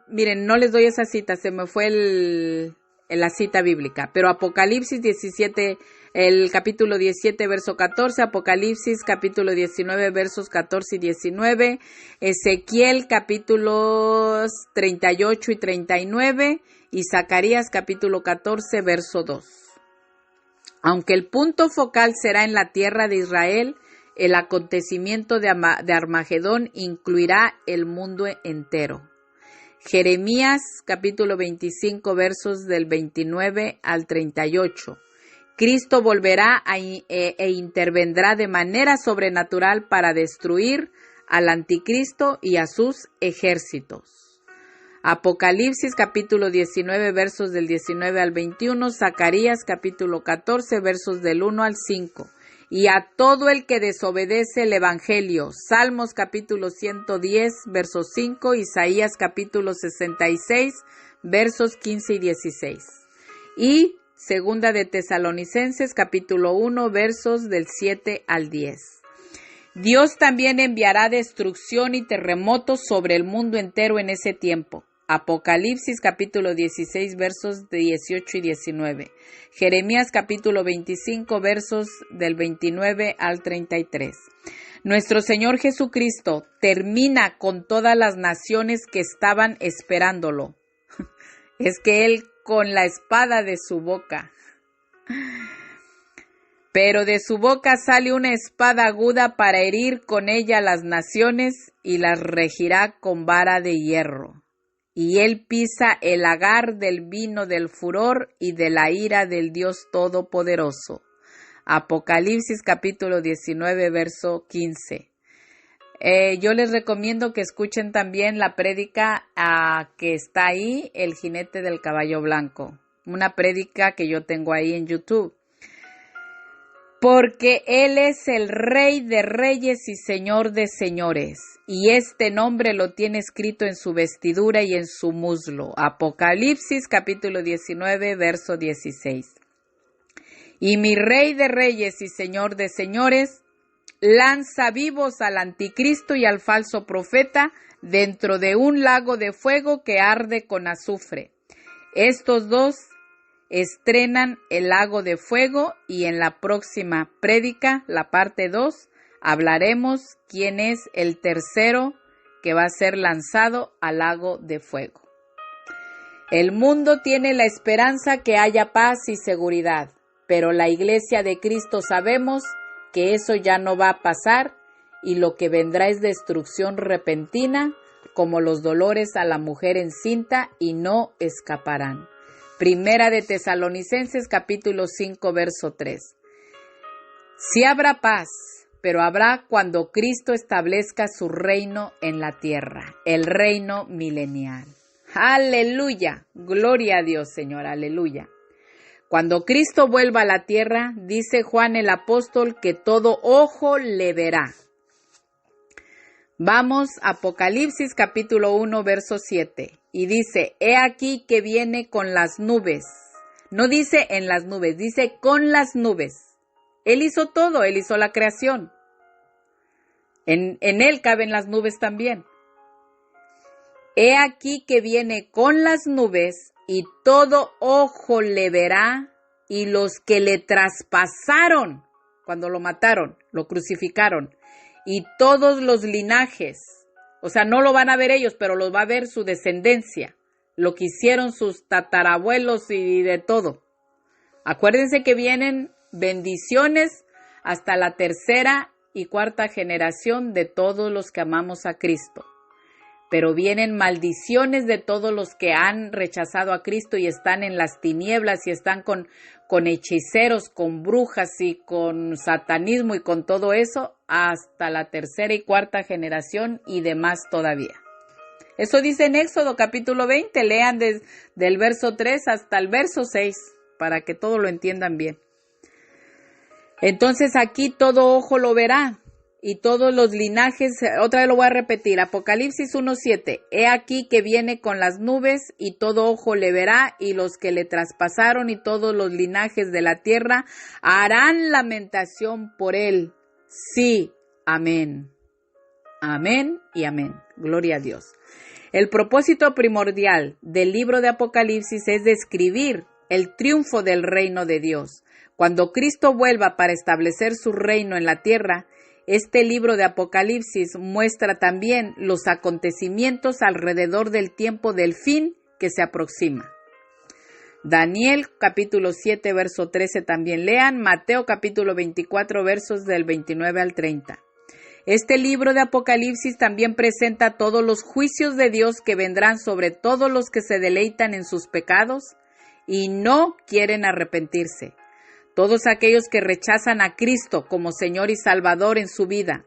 miren, no les doy esa cita, se me fue la cita bíblica, pero Apocalipsis 17, el capítulo 17, verso 14, Apocalipsis capítulo 19, versos 14 y 19, Ezequiel capítulos 38 y 39 y Zacarías capítulo 14, verso 2. Aunque el punto focal será en la tierra de Israel, el acontecimiento de Armagedón incluirá el mundo entero. Jeremías capítulo 25 versos del 29 al 38. Cristo volverá e intervendrá de manera sobrenatural para destruir al anticristo y a sus ejércitos. Apocalipsis capítulo 19 versos del 19 al 21, Zacarías capítulo 14 versos del 1 al 5. Y a todo el que desobedece el Evangelio, Salmos capítulo 110, verso 5, Isaías capítulo 66, versos 15 y 16. Y Segunda de Tesalonicenses capítulo 1, versos del 7 al 10. Dios también enviará destrucción y terremotos sobre el mundo entero en ese tiempo. Apocalipsis capítulo 16 versos de 18 y 19. Jeremías capítulo 25 versos del 29 al 33. Nuestro Señor Jesucristo termina con todas las naciones que estaban esperándolo. Es que Él con la espada de su boca. Pero de su boca sale una espada aguda para herir con ella las naciones y las regirá con vara de hierro. Y él pisa el lagar del vino del furor y de la ira del Dios Todopoderoso. Apocalipsis capítulo 19, verso 15. Yo les recomiendo que escuchen también la prédica que está ahí, El jinete del caballo blanco. Una prédica que yo tengo ahí en YouTube. Porque Él es el Rey de Reyes y Señor de Señores, y este nombre lo tiene escrito en su vestidura y en su muslo. Apocalipsis capítulo 19, verso 16. Y mi Rey de Reyes y Señor de Señores lanza vivos al anticristo y al falso profeta dentro de un lago de fuego que arde con azufre. Estos dos estrenan el lago de fuego y en la próxima prédica, la parte 2, hablaremos quién es el tercero que va a ser lanzado al lago de fuego. El mundo tiene la esperanza que haya paz y seguridad, pero la Iglesia de Cristo sabemos que eso ya no va a pasar y lo que vendrá es destrucción repentina, como los dolores a la mujer encinta, y no escaparán. Primera de Tesalonicenses capítulo 5 verso 3. Sí habrá paz, pero habrá cuando Cristo establezca su reino en la tierra, el reino milenial. ¡Aleluya! Gloria a Dios, Señor, aleluya. Cuando Cristo vuelva a la tierra, dice Juan el apóstol que todo ojo le verá. Vamos a Apocalipsis capítulo 1 verso 7 y dice, he aquí que viene con las nubes. No dice en las nubes, dice con las nubes. Él hizo todo, Él hizo la creación. En Él caben las nubes también. He aquí que viene con las nubes y todo ojo le verá y los que le traspasaron cuando lo mataron, lo crucificaron y todos los linajes, o sea, no lo van a ver ellos, pero los va a ver su descendencia, lo que hicieron sus tatarabuelos y de todo. Acuérdense que vienen bendiciones hasta la tercera y cuarta generación de todos los que amamos a Cristo. Pero vienen maldiciones de todos los que han rechazado a Cristo y están en las tinieblas y están con hechiceros, con brujas y con satanismo y con todo eso hasta la tercera y cuarta generación y demás todavía. Eso dice en Éxodo capítulo 20, lean del verso 3 hasta el verso 6 para que todo lo entiendan bien. Entonces aquí todo ojo lo verá. Y todos los linajes, otra vez lo voy a repetir, Apocalipsis 1:7, he aquí que viene con las nubes y todo ojo le verá y los que le traspasaron y todos los linajes de la tierra harán lamentación por él. Sí, amén. Amén y amén. Gloria a Dios. El propósito primordial del libro de Apocalipsis es describir el triunfo del reino de Dios. Cuando Cristo vuelva para establecer su reino en la tierra, este libro de Apocalipsis muestra también los acontecimientos alrededor del tiempo del fin que se aproxima. Daniel capítulo 7 verso 13 también lean, Mateo capítulo 24 versos del 29 al 30. Este libro de Apocalipsis también presenta todos los juicios de Dios que vendrán sobre todos los que se deleitan en sus pecados y no quieren arrepentirse. Todos aquellos que rechazan a Cristo como Señor y Salvador en su vida,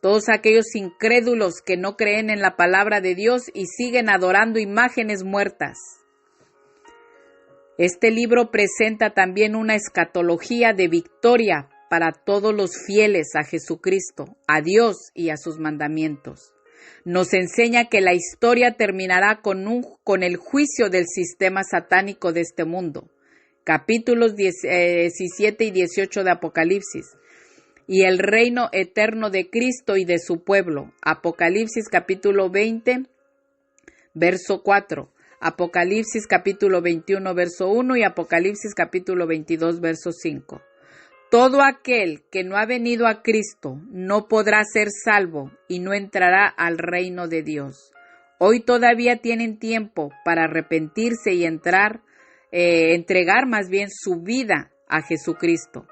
todos aquellos incrédulos que no creen en la palabra de Dios y siguen adorando imágenes muertas. Este libro presenta también una escatología de victoria para todos los fieles a Jesucristo, a Dios y a sus mandamientos. Nos enseña que la historia terminará con el juicio del sistema satánico de este mundo. Capítulos 17 y 18 de Apocalipsis, y el reino eterno de Cristo y de su pueblo. Apocalipsis capítulo 20, verso 4, Apocalipsis capítulo 21, verso 1 y Apocalipsis capítulo 22, verso 5. Todo aquel que no ha venido a Cristo no podrá ser salvo y no entrará al reino de Dios. Hoy todavía tienen tiempo para arrepentirse y entregar más bien su vida a Jesucristo,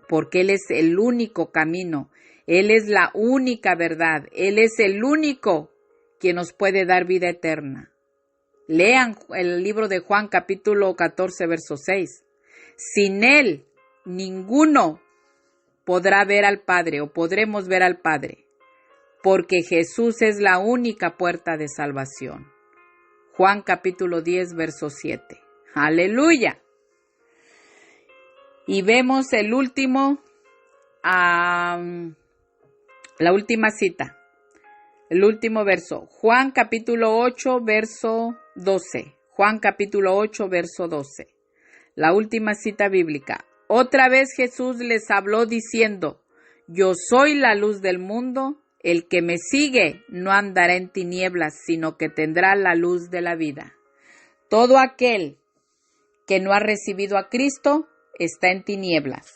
porque Él es el único camino, Él es la única verdad, Él es el único que nos puede dar vida eterna. Lean el libro de Juan capítulo 14 verso 6. Sin Él ninguno podrá ver al Padre o podremos ver al Padre, porque Jesús es la única puerta de salvación. Juan capítulo 10 verso 7. ¡Aleluya! Y vemos la última cita, el último verso. Juan capítulo 8, verso 12. Juan capítulo 8, verso 12. La última cita bíblica. Otra vez Jesús les habló diciendo, yo soy la luz del mundo, el que me sigue no andará en tinieblas, sino que tendrá la luz de la vida. Todo aquel que no ha recibido a Cristo está en tinieblas.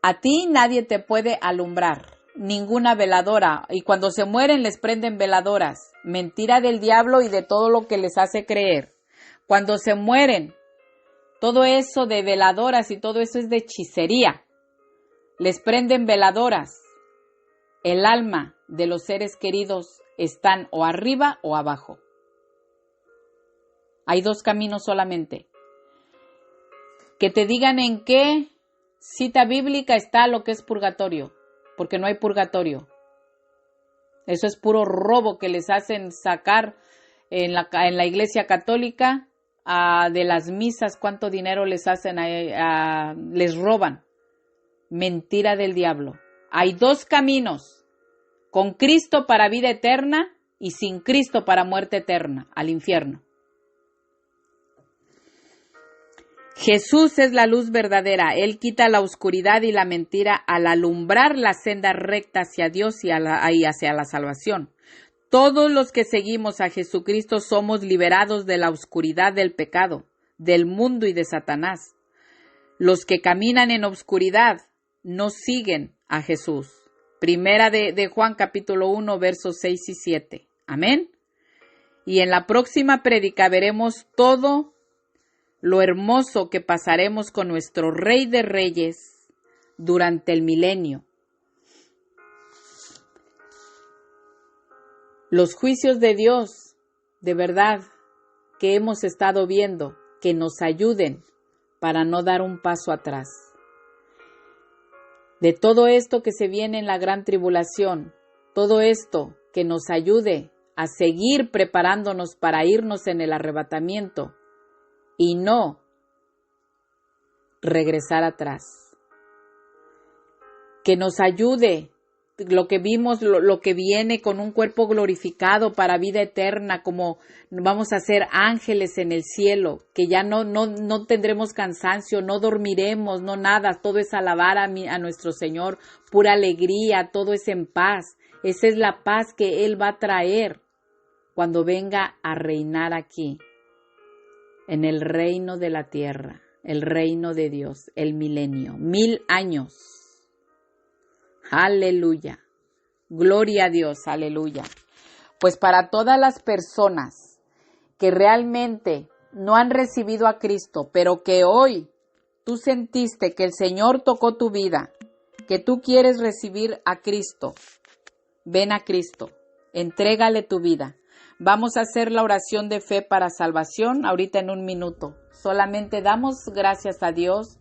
A ti nadie te puede alumbrar, ninguna veladora, y cuando se mueren les prenden veladoras. Mentira del diablo y de todo lo que les hace creer. Cuando se mueren, todo eso de veladoras y todo eso es de hechicería. Les prenden veladoras. El alma de los seres queridos están o arriba o abajo. Hay dos caminos solamente. Que te digan en qué cita bíblica está lo que es purgatorio, porque no hay purgatorio. Eso es puro robo que les hacen sacar en la Iglesia Católica de las misas. ¿Cuánto dinero les hacen? Les roban. Mentira del diablo. Hay dos caminos. Con Cristo para vida eterna y sin Cristo para muerte eterna, al infierno. Jesús es la luz verdadera. Él quita la oscuridad y la mentira al alumbrar la senda recta hacia Dios y hacia la salvación. Todos los que seguimos a Jesucristo somos liberados de la oscuridad del pecado, del mundo y de Satanás. Los que caminan en oscuridad no siguen a Jesús. Primera de Juan capítulo 1 versos 6 y 7. Amén. Y en la próxima prédica veremos todo lo hermoso que pasaremos con nuestro Rey de Reyes durante el milenio. Los juicios de Dios, de verdad, que hemos estado viendo, que nos ayuden para no dar un paso atrás. De todo esto que se viene en la gran tribulación, todo esto que nos ayude a seguir preparándonos para irnos en el arrebatamiento y no regresar atrás. Que nos ayude lo que vimos, lo que viene con un cuerpo glorificado para vida eterna, como vamos a ser ángeles en el cielo, que ya no tendremos cansancio, no dormiremos, no nada, todo es alabar a nuestro Señor, pura alegría, todo es en paz. Esa es la paz que Él va a traer cuando venga a reinar aquí, en el reino de la tierra, el reino de Dios, el milenio, 1000 años. Aleluya. Gloria a Dios, aleluya. Pues para todas las personas que realmente no han recibido a Cristo, pero que hoy tú sentiste que el Señor tocó tu vida, que tú quieres recibir a Cristo, ven a Cristo, entrégale tu vida. Vamos a hacer la oración de fe para salvación ahorita en un minuto. Solamente damos gracias a Dios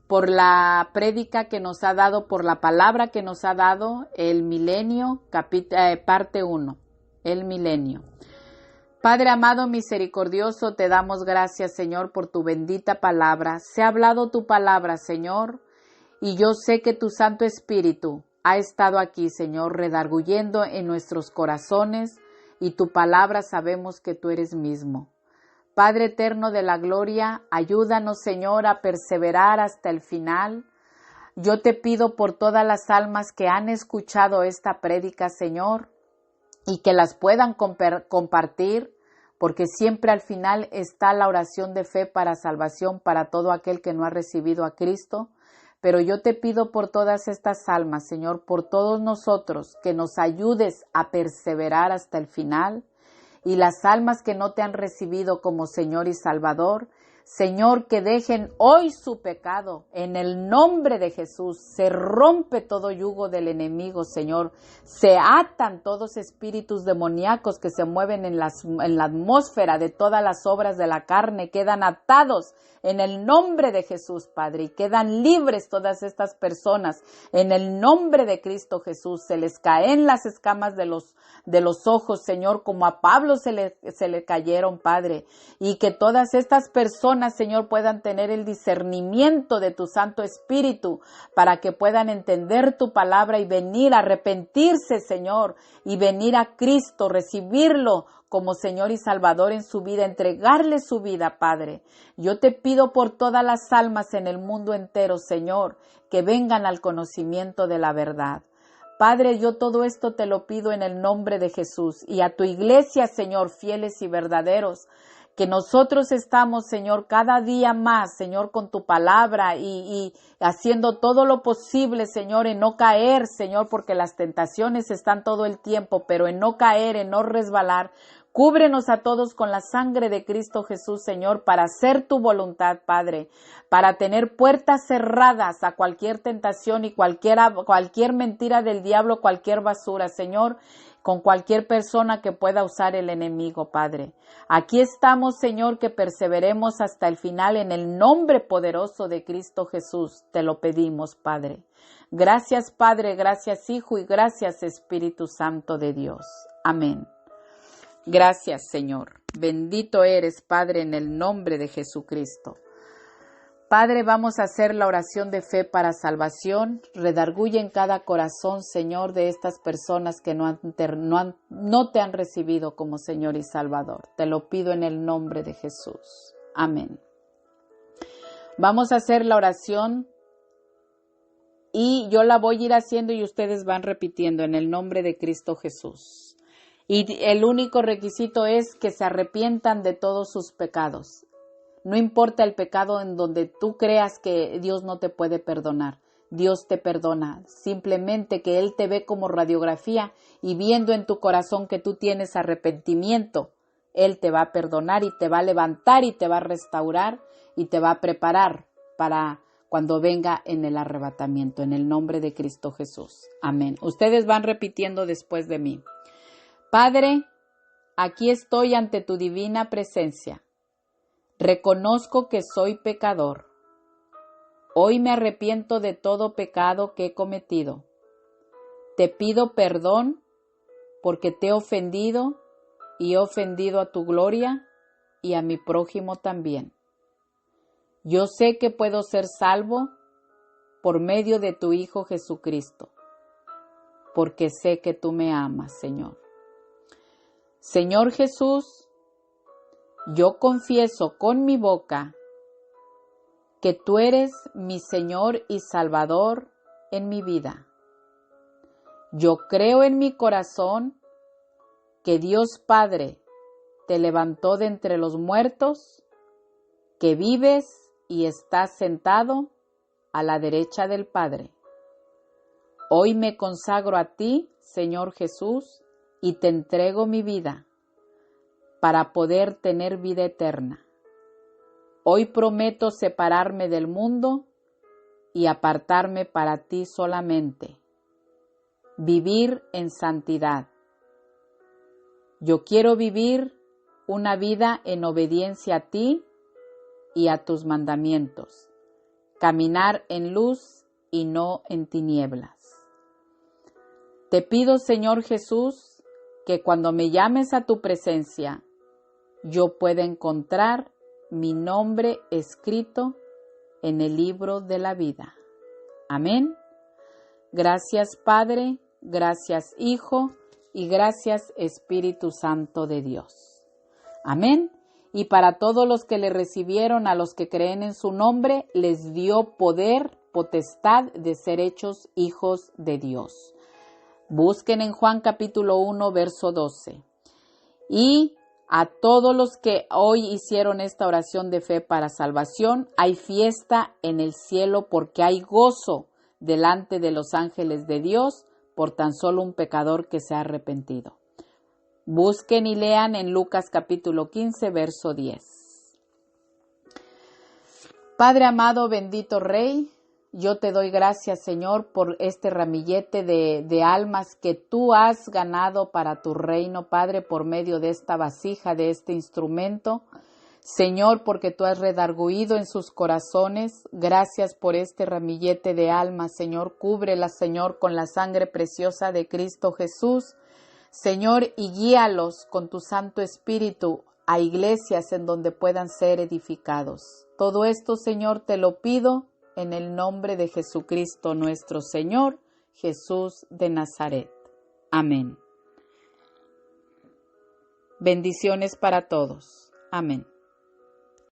por la prédica que nos ha dado, por la palabra que nos ha dado, el milenio, parte 1, el milenio. Padre amado misericordioso, te damos gracias, Señor, por tu bendita palabra. Se ha hablado tu palabra, Señor, y yo sé que tu Santo Espíritu ha estado aquí, Señor, redarguyendo en nuestros corazones, y tu palabra sabemos que tú eres mismo. Padre eterno de la gloria, ayúdanos, Señor, a perseverar hasta el final. Yo te pido por todas las almas que han escuchado esta prédica, Señor, y que las puedan compartir, porque siempre al final está la oración de fe para salvación para todo aquel que no ha recibido a Cristo. Pero yo te pido por todas estas almas, Señor, por todos nosotros, que nos ayudes a perseverar hasta el final. Y las almas que no te han recibido como Señor y Salvador, Señor, que dejen hoy su pecado. En el nombre de Jesús se rompe todo yugo del enemigo, Señor. Se atan todos espíritus demoníacos que se mueven en la atmósfera de todas las obras de la carne. Quedan atados en el nombre de Jesús, Padre, y quedan libres todas estas personas. En el nombre de Cristo Jesús se les caen las escamas de los ojos, Señor, como a Pablo se le cayeron, Padre, y que todas estas personas, Señor, puedan tener el discernimiento de tu Santo Espíritu para que puedan entender tu palabra y venir a arrepentirse, Señor, y venir a Cristo, recibirlo como Señor y Salvador en su vida, entregarle su vida, Padre. Yo te pido por todas las almas en el mundo entero, Señor, que vengan al conocimiento de la verdad. Padre, yo todo esto te lo pido en el nombre de Jesús y a tu iglesia, Señor, fieles y verdaderos, que nosotros estamos, Señor, cada día más, Señor, con tu palabra y haciendo todo lo posible, Señor, en no caer, Señor, porque las tentaciones están todo el tiempo, pero en no caer, en no resbalar. Cúbrenos a todos con la sangre de Cristo Jesús, Señor, para hacer tu voluntad, Padre, para tener puertas cerradas a cualquier tentación y cualquier mentira del diablo, cualquier basura, Señor, con cualquier persona que pueda usar el enemigo, Padre. Aquí estamos, Señor, que perseveremos hasta el final en el nombre poderoso de Cristo Jesús. Te lo pedimos, Padre. Gracias, Padre, gracias, Hijo, y gracias, Espíritu Santo de Dios. Amén. Gracias, Señor. Bendito eres, Padre, en el nombre de Jesucristo. Padre, vamos a hacer la oración de fe para salvación. Redarguye en cada corazón, Señor, de estas personas que no te han recibido como Señor y Salvador. Te lo pido en el nombre de Jesús. Amén. Vamos a hacer la oración y yo la voy a ir haciendo y ustedes van repitiendo en el nombre de Cristo Jesús. Y el único requisito es que se arrepientan de todos sus pecados. No importa el pecado en donde tú creas que Dios no te puede perdonar. Dios te perdona. Simplemente que Él te ve como radiografía y viendo en tu corazón que tú tienes arrepentimiento, Él te va a perdonar y te va a levantar y te va a restaurar y te va a preparar para cuando venga en el arrebatamiento. En el nombre de Cristo Jesús. Amén. Ustedes van repitiendo después de mí. Padre, aquí estoy ante tu divina presencia. Reconozco que soy pecador. Hoy me arrepiento de todo pecado que he cometido. Te pido perdón porque te he ofendido y he ofendido a tu gloria y a mi prójimo también. Yo sé que puedo ser salvo por medio de tu Hijo Jesucristo, porque sé que tú me amas, Señor. Señor Jesús, yo confieso con mi boca que tú eres mi Señor y Salvador en mi vida. Yo creo en mi corazón que Dios Padre te levantó de entre los muertos, que vives y estás sentado a la derecha del Padre. Hoy me consagro a ti, Señor Jesús, y te entrego mi vida para poder tener vida eterna. Hoy prometo separarme del mundo y apartarme para ti solamente, vivir en santidad. Yo quiero vivir una vida en obediencia a ti y a tus mandamientos, caminar en luz y no en tinieblas. Te pido, Señor Jesús, que cuando me llames a tu presencia, yo pueda encontrar mi nombre escrito en el libro de la vida. Amén. Gracias, Padre, gracias, Hijo, y gracias, Espíritu Santo de Dios. Amén. Y para todos los que le recibieron, a los que creen en su nombre, les dio poder, potestad de ser hechos hijos de Dios. Busquen en Juan capítulo 1, verso 12. Y a todos los que hoy hicieron esta oración de fe para salvación, hay fiesta en el cielo porque hay gozo delante de los ángeles de Dios por tan solo un pecador que se ha arrepentido. Busquen y lean en Lucas capítulo 15, verso 10. Padre amado, bendito Rey, yo te doy gracias, Señor, por este ramillete de almas que tú has ganado para tu reino, Padre, por medio de esta vasija, de este instrumento. Señor, porque tú has redarguido en sus corazones. Gracias por este ramillete de almas, Señor. Cúbrelas, Señor, con la sangre preciosa de Cristo Jesús. Señor, y guíalos con tu Santo Espíritu a iglesias en donde puedan ser edificados. Todo esto, Señor, te lo pido en el nombre de Jesucristo nuestro Señor, Jesús de Nazaret. Amén. Bendiciones para todos. Amén.